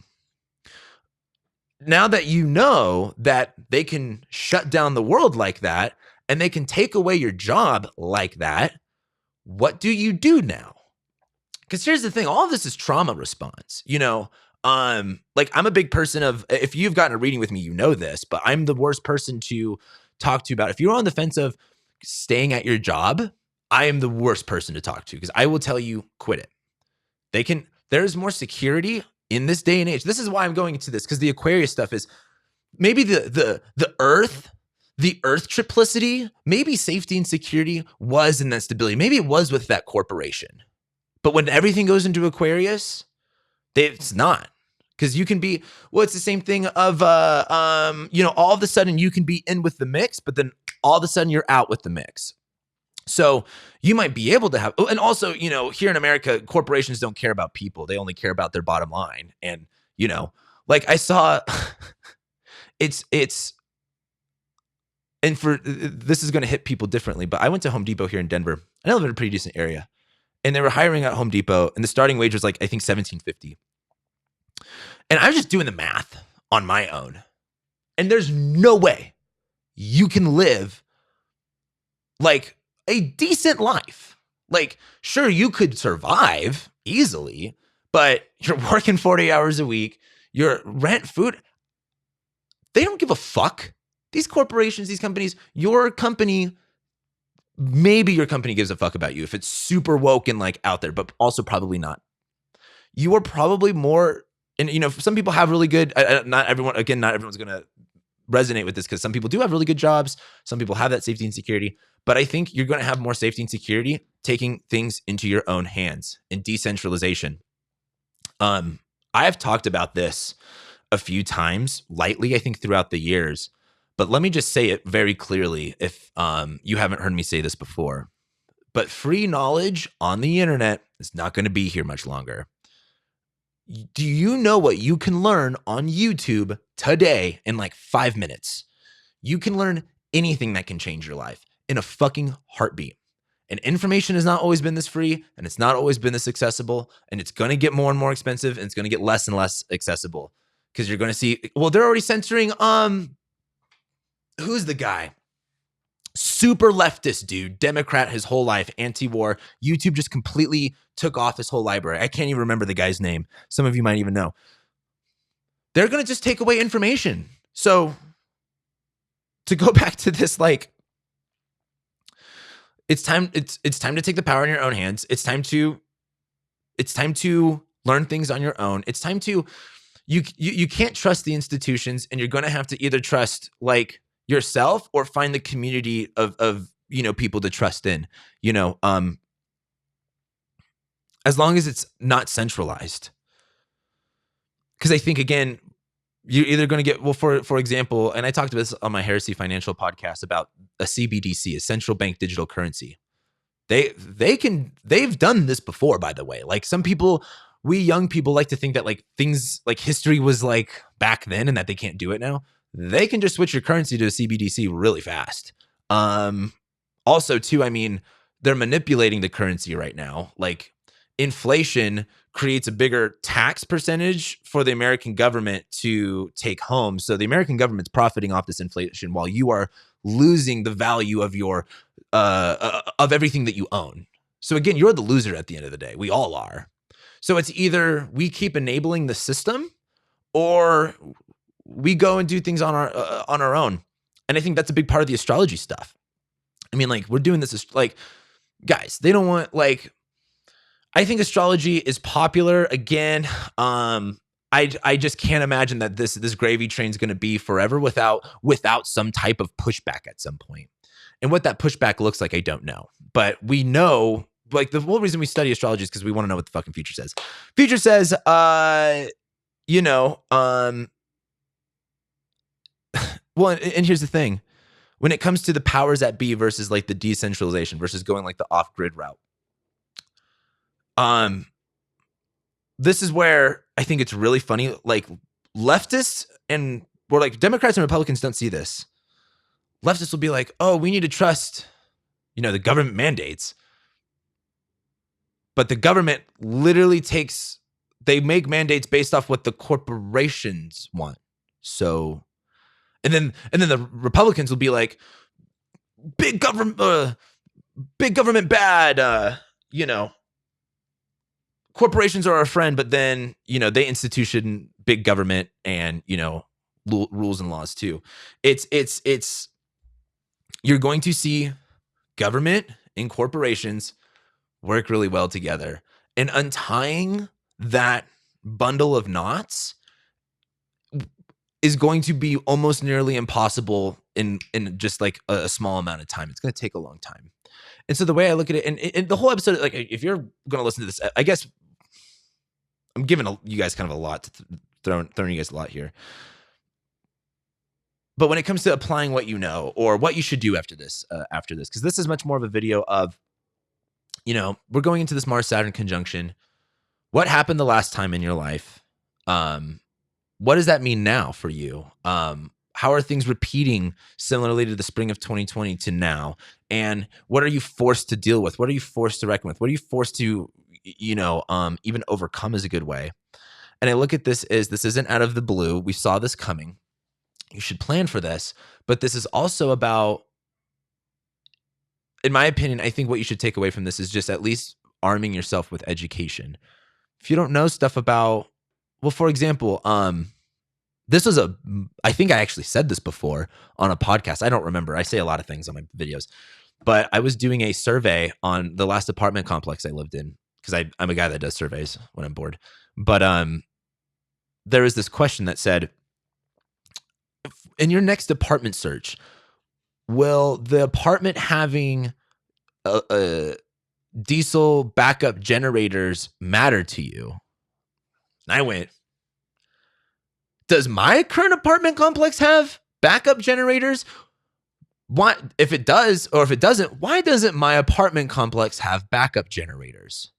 Now that you know that they can shut down the world like that and they can take away your job like that, what do you do now? Because here's the thing, all of this is trauma response, like I'm a big person of, if you've gotten a reading with me, you know this, but I'm the worst person to talk to about. If you're on the fence of staying at your job, I am the worst person to talk to because I will tell you, quit it. There's more security in this day and age. This is why I'm going into this, because the Aquarius stuff is maybe the earth triplicity, maybe safety and security was in that stability. Maybe it was with that corporation. But when everything goes into Aquarius, it's not. Because you can be, it's the same thing of, all of a sudden you can be in with the mix, but then all of a sudden you're out with the mix. So you might be able to have, and also, here in America, corporations don't care about people. They only care about their bottom line. And, like I saw, this is going to hit people differently, but I went to Home Depot here in Denver, and I live in a pretty decent area. And they were hiring at Home Depot, and the starting wage was like, I think $17.50. And I was just doing the math on my own. And there's no way you can live like a decent life. Like, sure, you could survive easily, but you're working 40 hours a week, your rent, food, they don't give a fuck. These corporations, these companies, maybe your company gives a fuck about you if it's super woke and like out there, but also probably not. You are probably more, and some people have really good, not everyone's going to resonate with this because some people do have really good jobs. Some people have that safety and security, but I think you're going to have more safety and security taking things into your own hands in decentralization. I have talked about this a few times lightly, I think throughout the years, but let me just say it very clearly if you haven't heard me say this before. But free knowledge on the internet is not going to be here much longer. Do you know what you can learn on YouTube today in like 5 minutes? You can learn anything that can change your life in a fucking heartbeat. And information has not always been this free, and it's not always been this accessible, and it's going to get more and more expensive, and it's going to get less and less accessible because you're going to see, they're already censoring, who's the guy? Super leftist dude, Democrat his whole life, anti-war. YouTube just completely took off his whole library. I can't even remember the guy's name. Some of you might even know. They're going to just take away information. So to go back to this, like, it's time to take the power in your own hands. It's time to learn things on your own. It's time to, you can't trust the institutions, and you're going to have to either trust like yourself or find the community of people to trust in, as long as it's not centralized. Because I think, again, you're either going to get, for example, and I talked about this on my Heresy Financial podcast about a CBDC, a central bank digital currency. They've done this before, by the way. Like, some people, we young people like to think that like things like history was like back then and that they can't do it now. They can just switch your currency to a CBDC really fast. Also too, they're manipulating the currency right now. Like, inflation creates a bigger tax percentage for the American government to take home. So the American government's profiting off this inflation while you are losing the value of your of everything that you own. So again, you're the loser at the end of the day. We all are. So it's either we keep enabling the system or we go and do things on our own. And I think that's a big part of the astrology stuff. Like, we're doing this, like, guys, they don't want, like, I think astrology is popular. Again, I just can't imagine that this gravy train is going to be forever without some type of pushback at some point. And what that pushback looks like, I don't know. But we know, like, the whole reason we study astrology is because we want to know what the fucking future says. Future says, well, and here's the thing. when it comes to the powers that be versus like the decentralization versus going like the off-grid route. This is where I think it's really funny. Like leftists or like Democrats and Republicans don't see this. Leftists will be like, oh, we need to trust, the government mandates. But the government literally they make mandates based off what the corporations want. So, and then the Republicans will be like, big government bad, corporations are our friend, but then, they institution big government and, rules and laws too. It's you're going to see government and corporations work really well together, and untying that bundle of knots is going to be almost nearly impossible in just like a small amount of time. It's going to take a long time. And so the way I look at it, and the whole episode, like if you're going to listen to this, I guess I'm giving you guys kind of a lot, throwing you guys a lot here. But when it comes to applying what you know or what you should do after this, because this is much more of a video of, we're going into this Mars-Saturn conjunction. What happened the last time in your life? What does that mean now for you? How are things repeating similarly to the spring of 2020 to now? And what are you forced to deal with? What are you forced to reckon with? What are you forced to, even overcome is a good way. And I look at this as this isn't out of the blue. We saw this coming. You should plan for this. But this is also about, in my opinion, I think what you should take away from this is just at least arming yourself with education. If you don't know stuff about, well, for example, this was I think I actually said this before on a podcast. I don't remember. I say a lot of things on my videos, but I was doing a survey on the last apartment complex I lived in because I'm a guy that does surveys when I'm bored. But there was this question that said, in your next apartment search, will the apartment having a diesel backup generators matter to you? And I went, does my current apartment complex have backup generators? Why, if it does, or if it doesn't, why doesn't my apartment complex have backup generators?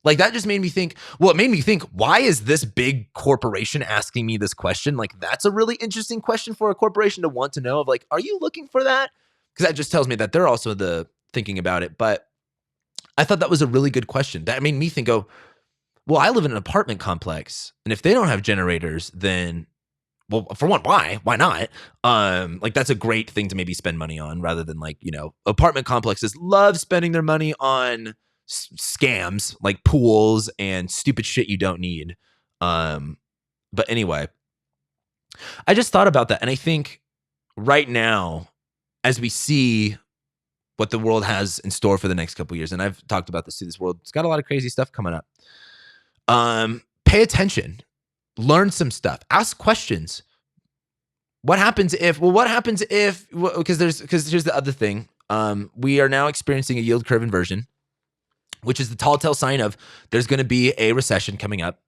Like that just made me think, it made me think, why is this big corporation asking me this question? Like that's a really interesting question for a corporation to want to know of, like, are you looking for that? Because that just tells me that they're also thinking about it. But I thought that was a really good question. That made me think, well, I live in an apartment complex, and if they don't have generators, then, well, for one, why? Why not? Like that's a great thing to maybe spend money on, rather than like, apartment complexes love spending their money on scams like pools and stupid shit you don't need. But anyway, I just thought about that, and I think right now, as we see what the world has in store for the next couple of years, and I've talked about this too, this world's got a lot of crazy stuff coming up. Pay attention, learn some stuff, ask questions. What happens if, because here's the other thing. We are now experiencing a yield curve inversion, which is the tall tale sign of there's going to be a recession coming up.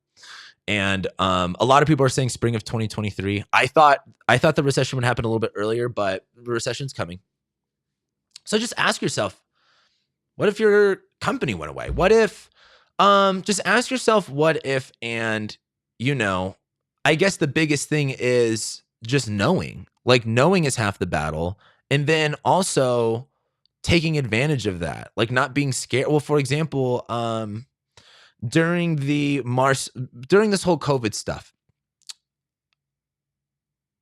And a lot of people are saying spring of 2023. I thought the recession would happen a little bit earlier, but the recession's coming. So just ask yourself, what if your company went away? What if, just ask yourself, what if, and I guess the biggest thing is just knowing. Like knowing is half the battle. And then also taking advantage of that, like not being scared. Well, for example, during this whole COVID stuff,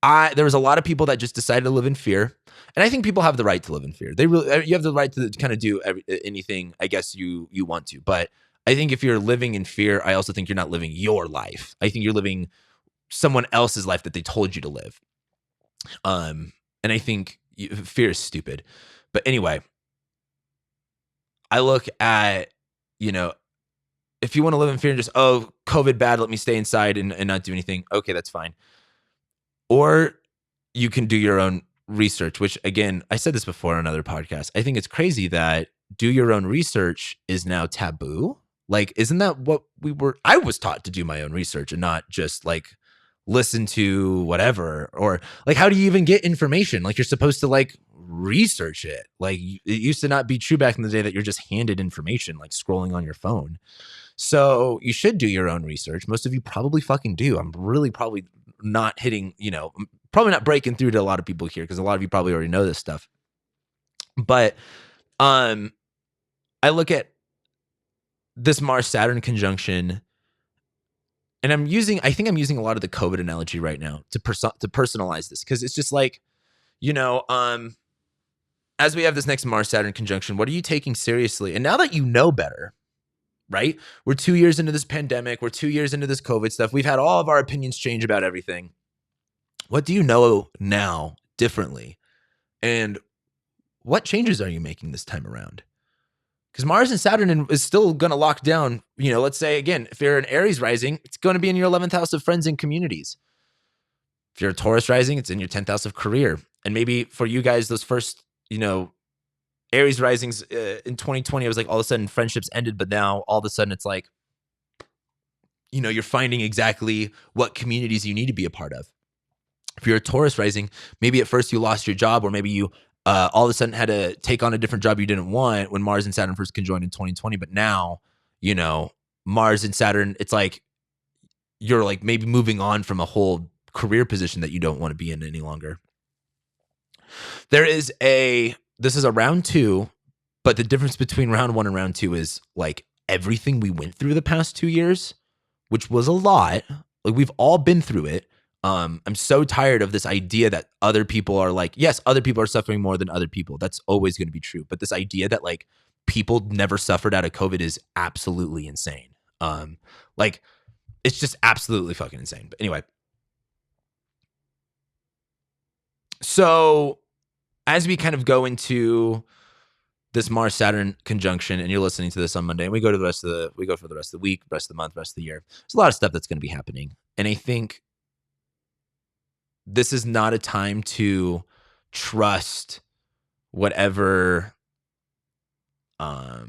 there was a lot of people that just decided to live in fear. And I think people have the right to live in fear. You have the right to kind of do anything, I guess you want to. But I think if you're living in fear, I also think you're not living your life. I think you're living someone else's life that they told you to live. And I think fear is stupid. But anyway, I look at, if you want to live in fear and just, COVID bad, let me stay inside and not do anything. Okay, that's fine. Or you can do your own research, which again, I said this before on another podcast. I think it's crazy that do your own research is now taboo. Like, isn't that what I was taught to do my own research and not just like listen to whatever, or like, how do you even get information? Like, you're supposed to like research it. Like, it used to not be true back in the day that you're just handed information, like scrolling on your phone. So you should do your own research. Most of you probably fucking do. I'm really probably not hitting, probably not breaking through to a lot of people here, because a lot of you probably already know this stuff. But I look at this Mars Saturn conjunction, and I think I'm using a lot of the COVID analogy right now to personalize this, because it's just like, as we have this next Mars Saturn conjunction, what are you taking seriously? And now that you know better, right? We're 2 years into this pandemic. We're 2 years into this COVID stuff. We've had all of our opinions change about everything. What do you know now differently? And what changes are you making this time around? Because Mars and Saturn is still going to lock down, let's say, again, if you're an Aries rising, it's going to be in your 11th house of friends and communities. If you're a Taurus rising, it's in your 10th house of career. And maybe for you guys, those first, Aries risings in 2020, it was like all of a sudden friendships ended, but now all of a sudden it's like, you're finding exactly what communities you need to be a part of. If you're a Taurus rising, maybe at first you lost your job, or maybe you all of a sudden had to take on a different job you didn't want when Mars and Saturn first conjoined in 2020. But now, Mars and Saturn, it's like you're like maybe moving on from a whole career position that you don't want to be in any longer. This is a round 2, but the difference between round 1 and round 2 is like everything we went through the past 2 years, which was a lot. Like, we've all been through it. I'm so tired of this idea that other people are like, yes, other people are suffering more than other people. That's always going to be true. But this idea that like people never suffered out of COVID is absolutely insane. Like, it's just absolutely fucking insane. But anyway, so as we kind of go into this Mars Saturn conjunction, and you're listening to this on Monday, and we go for the rest of the week, rest of the month, rest of the year. There's a lot of stuff that's going to be happening, and I think this is not a time to trust whatever, I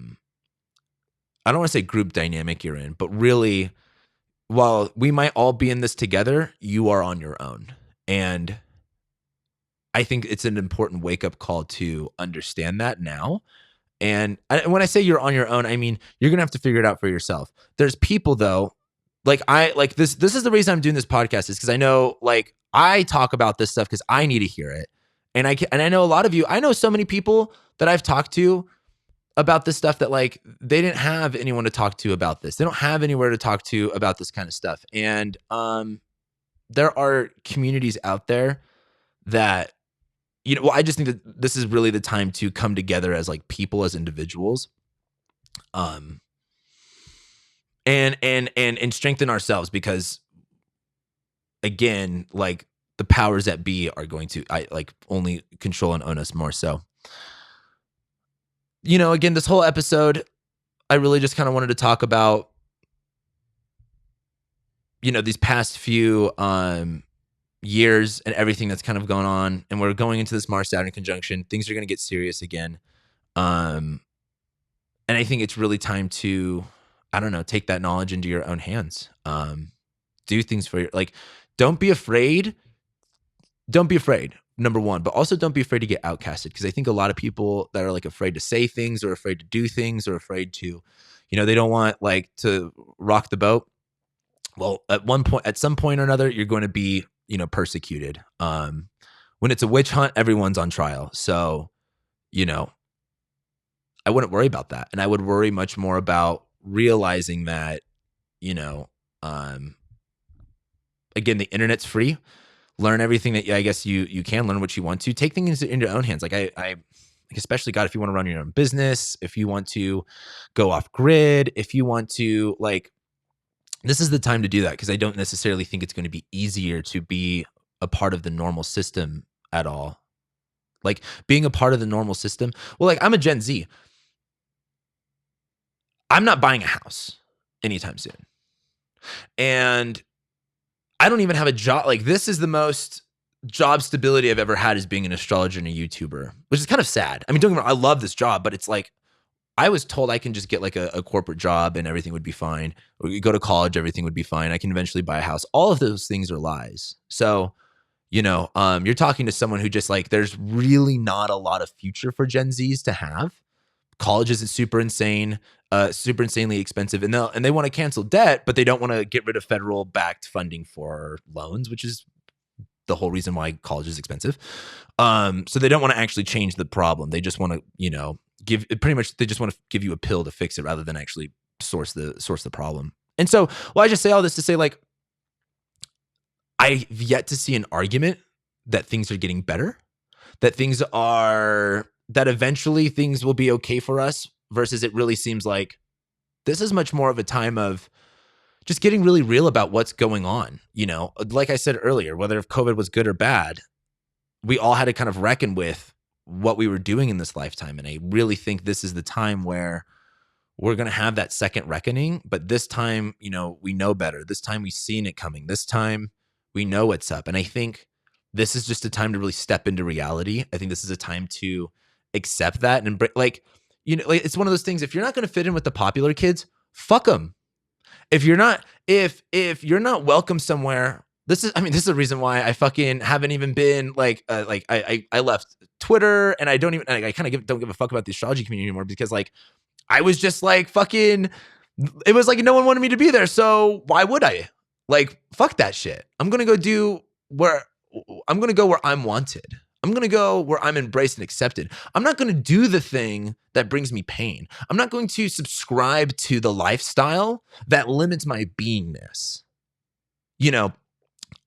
don't want to say group dynamic you're in, but really, while we might all be in this together, you are on your own. And I think it's an important wake-up call to understand that now. And when I say you're on your own, I mean, you're going to have to figure it out for yourself. There's people, though, this is the reason I'm doing this podcast, is because I know, like, I talk about this stuff because I need to hear it. And I know a lot of you, I know so many people that I've talked to about this stuff that, like, they didn't have anyone to talk to about this. They don't have anywhere to talk to about this kind of stuff. And there are communities out there that, I just think that this is really the time to come together as like people, as individuals, and strengthen ourselves, because again, like, the powers that be are going to only control and own us more. So, again, this whole episode, I really just kind of wanted to talk about, these past few years and everything that's kind of going on. And we're going into this Mars Saturn conjunction. Things are going to get serious again. And I think it's really time to, take that knowledge into your own hands. Do things for don't be afraid. Don't be afraid, number one, but also don't be afraid to get outcasted. Because I think a lot of people that are like afraid to say things, or afraid to do things, or afraid to, they don't want like to rock the boat. Well, at some point or another, you're going to be, persecuted. When it's a witch hunt, everyone's on trial. So, I wouldn't worry about that. And I would worry much more about realizing that, again, the internet's free. Learn everything that I guess you can learn, what you want to. Take things in your own hands. Like I especially, God, if you want to run your own business, if you want to go off grid, if you want to, like, this is the time to do that, because I don't necessarily think it's going to be easier to be a part of the normal system at all. Like, being a part of the normal system. Well, like, I'm a Gen Z. I'm not buying a house anytime soon. And I don't even have a job. Like, this is the most job stability I've ever had, is being an astrologer and a YouTuber, which is kind of sad. I mean, don't get me wrong, I love this job, but it's like, I was told I can just get like a corporate job and everything would be fine. Or you go to college, everything would be fine. I can eventually buy a house. All of those things are lies. So, you're talking to someone who just like, there's really not a lot of future for Gen Zs to have. College is super insane, super insanely expensive, and they want to cancel debt, but they don't want to get rid of federal backed funding for loans, which is the whole reason why college is expensive. So they don't want to actually change the problem. They just want to, they just want to give you a pill to fix it rather than actually source the problem. And so, I just say all this to say, like, I've yet to see an argument that things are getting better, that eventually things will be okay for us, versus it really seems like this is much more of a time of just getting really real about what's going on. Like I said earlier, whether if COVID was good or bad, we all had to kind of reckon with what we were doing in this lifetime. And I really think this is the time where we're going to have that second reckoning. But this time, we know better. This time we've seen it coming. This time we know what's up. And I think this is just a time to really step into reality. I think this is a time to accept that. And it's one of those things. If you're not going to fit in with the popular kids, fuck them. If you're not welcome somewhere, this is the reason why I fucking haven't even been I left Twitter, and I don't give a fuck about the astrology community anymore, because like I was just like fucking, it was like no one wanted me to be there, so why would I? Like, fuck that shit. I'm gonna go where I'm wanted. I'm going to go where I'm embraced and accepted. I'm not going to do the thing that brings me pain. I'm not going to subscribe to the lifestyle that limits my beingness. I'm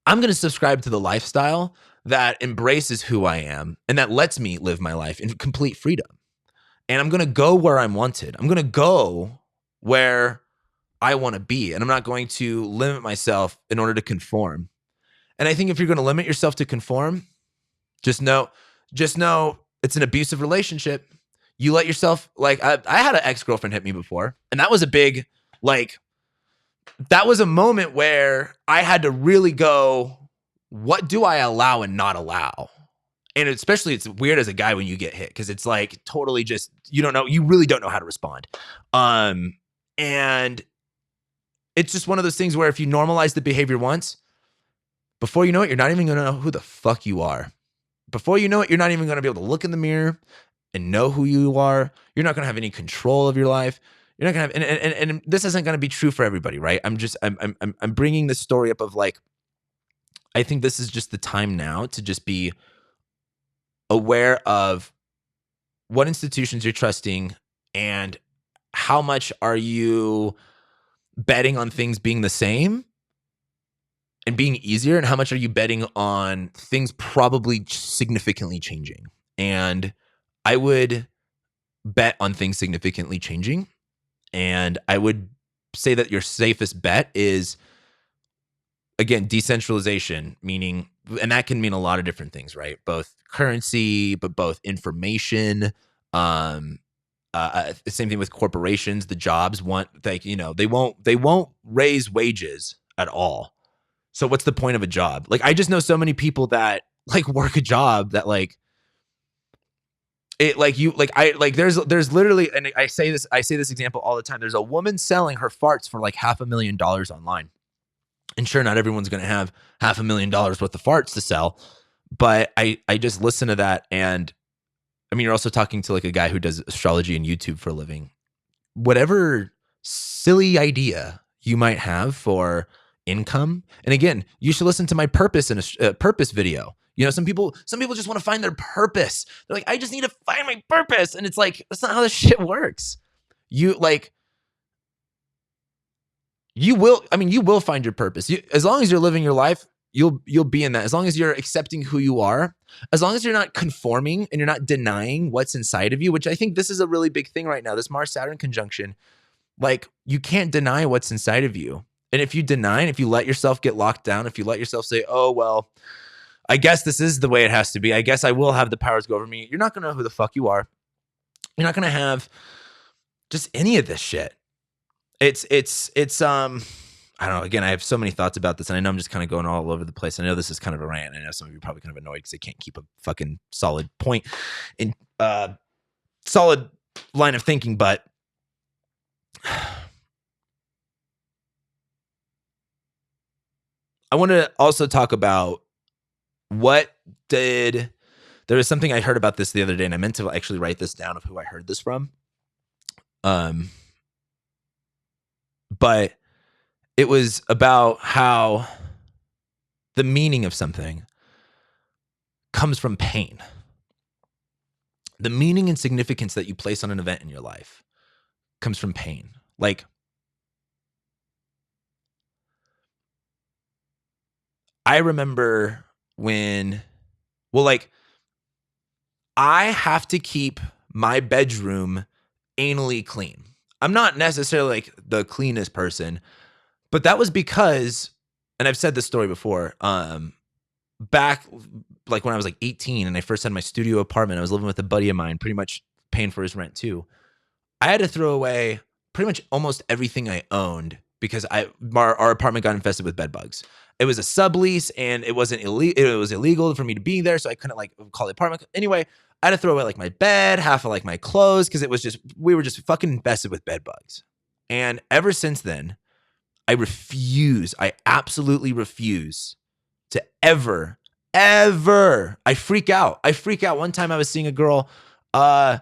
going to subscribe to the lifestyle that embraces who I am and that lets me live my life in complete freedom. And I'm going to go where I'm wanted. I'm going to go where I want to be. And I'm not going to limit myself in order to conform. And I think if you're going to limit yourself to conform, just know it's an abusive relationship. You let yourself, like, I had an ex-girlfriend hit me before, and that was a big, that was a moment where I had to really go, what do I allow and not allow? And especially it's weird as a guy when you get hit, because it's like totally just, you really don't know how to respond. And it's just one of those things where if you normalize the behavior once, before you know it, you're not even going to know who the fuck you are. Before you know it, you're not even going to be able to look in the mirror and know who you are. You're not going to have any control of your life. You're not going to have, and this isn't going to be true for everybody, right? I'm bringing this story up of like, I think this is just the time now to just be aware of what institutions you're trusting and how much are you betting on things being the same and being easier, and how much are you betting on things probably significantly changing? And I would bet on things significantly changing. And I would say that your safest bet is, again, decentralization, meaning, and that can mean a lot of different things, right? Both currency, but both information. Same thing with corporations. The jobs they won't raise wages at all. So what's the point of a job? Like, I just know so many people that like work a job that like it, there's literally, and I say this example all the time. There's a woman selling her farts for like $500,000 online. And sure, not everyone's going to have $500,000 worth of farts to sell, but I just listen to that. And I mean, you're also talking to like a guy who does astrology and YouTube for a living. Whatever silly idea you might have for income. And again, you should listen to my purpose and purpose video. Some people just want to find their purpose. They're like, I just need to find my purpose. And it's like, that's not how this shit works. You will find your purpose. As long as you're living your life, you'll be in that. As long as you're accepting who you are, as long as you're not conforming and you're not denying what's inside of you, which I think this is a really big thing right now, this Mars-Saturn conjunction. Like, you can't deny what's inside of you. And if you deny, and if you let yourself get locked down, if you let yourself say, oh, well, I guess this is the way it has to be. I guess I will have the powers go over me. You're not going to know who the fuck you are. You're not going to have just any of this shit. It's I don't know. Again, I have so many thoughts about this, and I know I'm just kind of going all over the place. I know this is kind of a rant. I know some of you are probably kind of annoyed because I can't keep a fucking solid point in solid line of thinking, but I want to also talk about there was something I heard about this the other day, and I meant to actually write this down of who I heard this from. But it was about how the meaning of something comes from pain. The meaning and significance that you place on an event in your life comes from pain. Like, I remember I have to keep my bedroom anally clean. I'm not necessarily like the cleanest person, but that was because, and I've said this story before, back like when I was like 18 and I first had my studio apartment, I was living with a buddy of mine, pretty much paying for his rent too. I had to throw away pretty much almost everything I owned because our apartment got infested with bed bugs. It was a sublease and it wasn't illegal. It was illegal for me to be there, so I couldn't like call the apartment. Anyway, I had to throw away like my bed, half of like my clothes because we were just fucking infested with bed bugs. And ever since then, I absolutely refuse to ever, I freak out. One time I was seeing a girl, I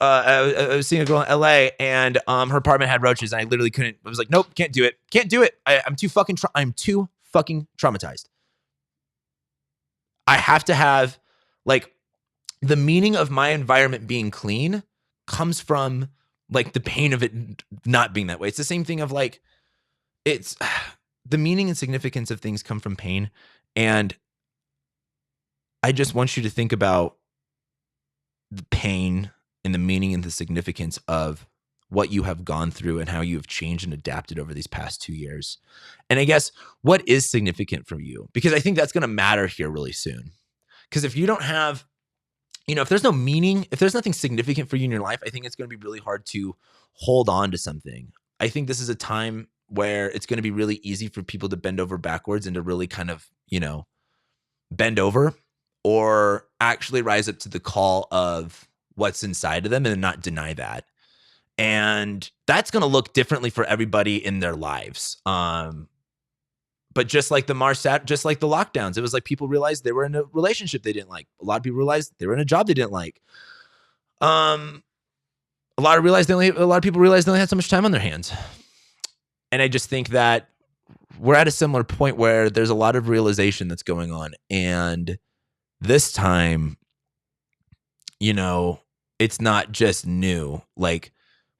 was seeing a girl in LA and her apartment had roaches and I literally couldn't. I was like, nope, can't do it. I'm too fucking traumatized. I have to have like the meaning of my environment being clean comes from like the pain of it not being that way. It's the same thing of like, it's the meaning and significance of things come from pain. And I just want you to think about the pain and the meaning and the significance of what you have gone through and how you have changed and adapted over these past 2 years. And I guess what is significant for you? Because I think that's going to matter here really soon. Because if you don't have, if there's no meaning, if there's nothing significant for you in your life, I think it's going to be really hard to hold on to something. I think this is a time where it's going to be really easy for people to bend over backwards and to really kind of, bend over or actually rise up to the call of what's inside of them and not deny that. And that's going to look differently for everybody in their lives. But just like the lockdowns, it was like people realized they were in a relationship they didn't like. A lot of people realized they were in a job they didn't like. A lot of people realized they only had so much time on their hands. And I just think that we're at a similar point where there's a lot of realization that's going on. And this time, it's not just new. Like,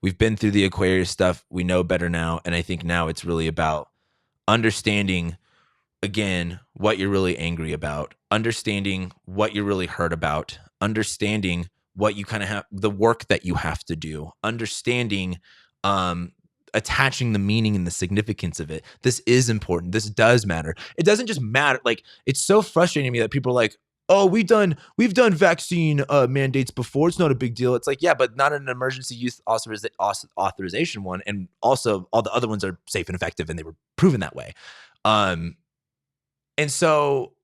we've been through the Aquarius stuff. We know better now. And I think now it's really about understanding, again, what you're really angry about, understanding what you're really hurt about, understanding what you kind of have, the work that you have to do, understanding, attaching the meaning and the significance of it. This is important. This does matter. It doesn't just matter. Like, it's so frustrating to me that people are like, oh, we've done vaccine mandates before. It's not a big deal. It's like, yeah, but not an emergency use authorization one. And also all the other ones are safe and effective and they were proven that way. And so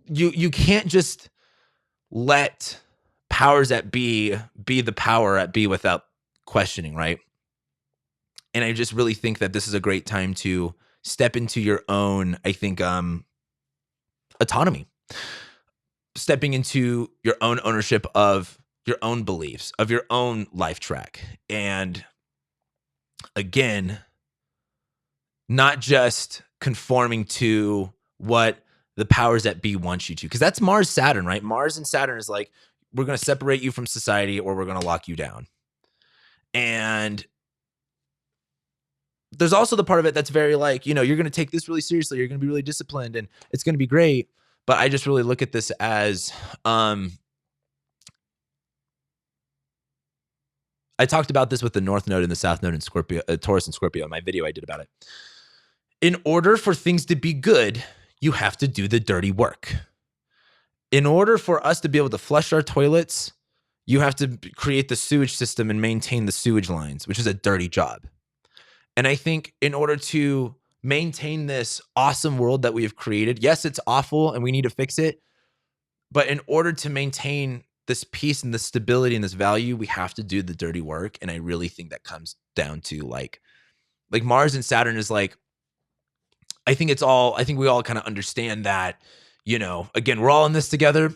you can't just let powers that be the power at be without questioning, right? And I just really think that this is a great time to step into your own, I think, autonomy. Stepping into your own ownership of your own beliefs, of your own life track. And again, not just conforming to what the powers that be want you to. Because that's Mars, Saturn, right? Mars and Saturn is like, we're going to separate you from society or we're going to lock you down. And there's also the part of it that's very like, you're going to take this really seriously. You're going to be really disciplined and it's going to be great. But I just really look at this as, I talked about this with the North Node and the South Node in Scorpio, Taurus and Scorpio in my video I did about it. In order for things to be good, you have to do the dirty work. In order for us to be able to flush our toilets, you have to create the sewage system and maintain the sewage lines, which is a dirty job. And I think in order to maintain this awesome world that we have created, yes, it's awful and we need to fix it. But in order to maintain this peace and this stability and this value, we have to do the dirty work. And I really think that comes down to like Mars and Saturn is like, I think we all kind of understand that, again, we're all in this together,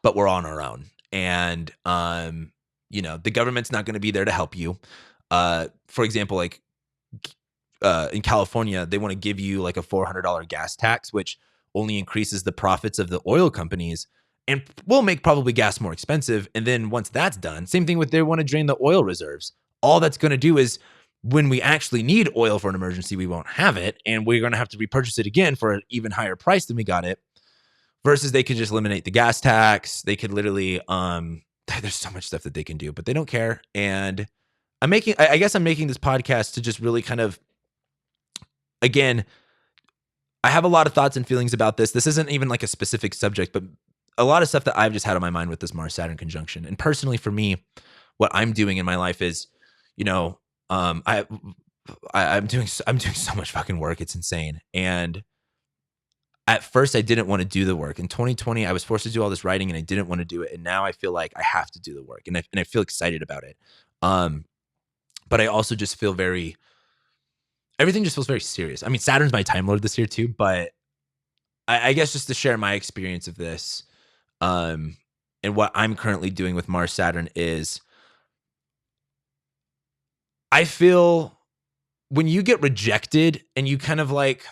but we're on our own. And, the government's not going to be there to help you. For example, like in California, they want to give you like a $400 gas tax, which only increases the profits of the oil companies and will make probably gas more expensive. And then once that's done, same thing with they want to drain the oil reserves. All that's going to do is when we actually need oil for an emergency, we won't have it. And we're going to have to repurchase it again for an even higher price than we got it. Versus they could just eliminate the gas tax. They could literally, there's so much stuff that they can do, but they don't care. And I guess I'm making this podcast to just really kind of, again, I have a lot of thoughts and feelings about this. This isn't even like a specific subject, but a lot of stuff that I've just had on my mind with this Mars-Saturn conjunction. And personally for me, what I'm doing in my life is, I'm doing so much fucking work. It's insane. And at first I didn't want to do the work. In 2020, I was forced to do all this writing and I didn't want to do it. And now I feel like I have to do the work and I feel excited about it. But I also just feel everything just feels very serious. I mean, Saturn's my Time Lord this year too, but I guess just to share my experience of this, and what I'm currently doing with Mars Saturn is I feel when you get rejected and you kind of like,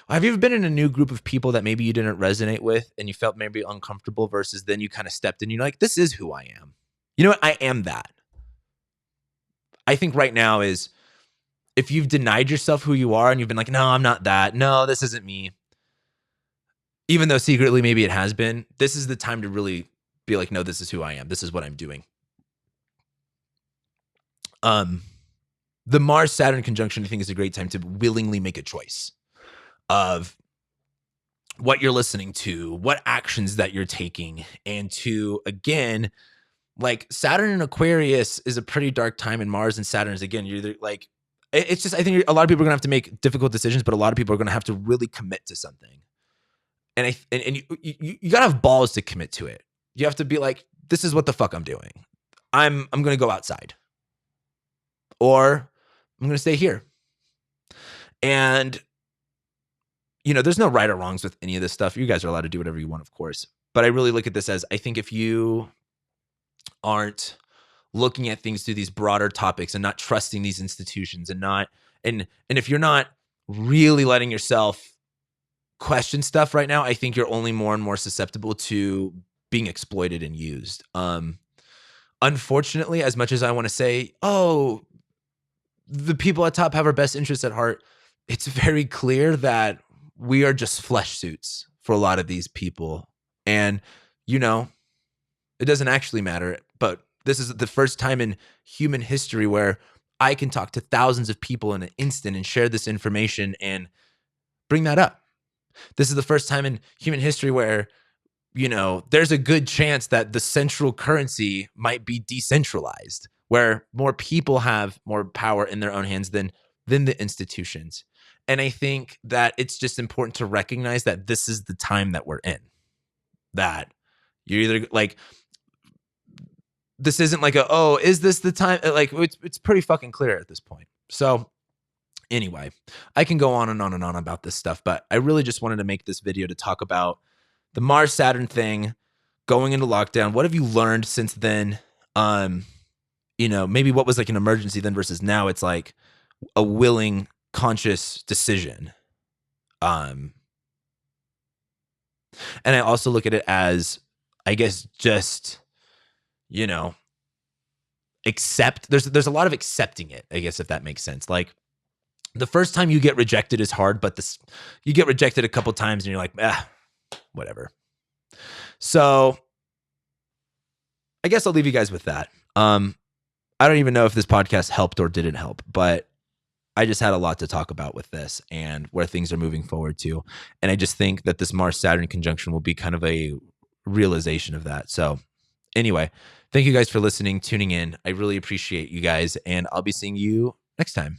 have you ever been in a new group of people that maybe you didn't resonate with and you felt maybe uncomfortable versus then you kind of stepped in and you're like, this is who I am. You know what? I am that. I think right now is if you've denied yourself who you are and you've been like, no, I'm not that. No, this isn't me. Even though secretly maybe it has been, this is the time to really be like, no, this is who I am. This is what I'm doing. The Mars-Saturn conjunction, I think, is a great time to willingly make a choice of what you're listening to, what actions that you're taking, and to, again, like Saturn and Aquarius is a pretty dark time, and Mars and Saturn is, again, you're either like, it's just, I think a lot of people are going to have to make difficult decisions, but a lot of people are going to have to really commit to something. And you got to have balls to commit to it. You have to be like, this is what the fuck I'm doing. I'm going to go outside. Or I'm going to stay here. And, there's no right or wrongs with any of this stuff. You guys are allowed to do whatever you want, of course. But I really look at this as, I think if you aren't looking at things through these broader topics and not trusting these institutions and if you're not really letting yourself question stuff right now, I think you're only more and more susceptible to being exploited and used. Unfortunately, as much as I want to say, oh, the people at top have our best interests at heart, it's very clear that we are just flesh suits for a lot of these people. And, it doesn't actually matter. But this is the first time in human history where I can talk to thousands of people in an instant and share this information and bring that up. This is the first time in human history where, there's a good chance that the central currency might be decentralized, where more people have more power in their own hands than the institutions. And I think that it's just important to recognize that this is the time that we're in. That you're either like, this isn't like is this the time? Like it's pretty fucking clear at this point. So anyway, I can go on and on and on about this stuff, but I really just wanted to make this video to talk about the Mars Saturn thing, going into lockdown. What have you learned since then? Maybe what was like an emergency then versus now it's like a willing, conscious decision. And I also look at it as, I guess, just, accept. There's a lot of accepting it, I guess, if that makes sense. Like the first time you get rejected is hard, but you get rejected a couple times and you're like, whatever. So I guess I'll leave you guys with that. I don't even know if this podcast helped or didn't help, but I just had a lot to talk about with this and where things are moving forward to. And I just think that this Mars-Saturn conjunction will be kind of a realization of that. So anyway, thank you guys for listening, tuning in. I really appreciate you guys, and I'll be seeing you next time.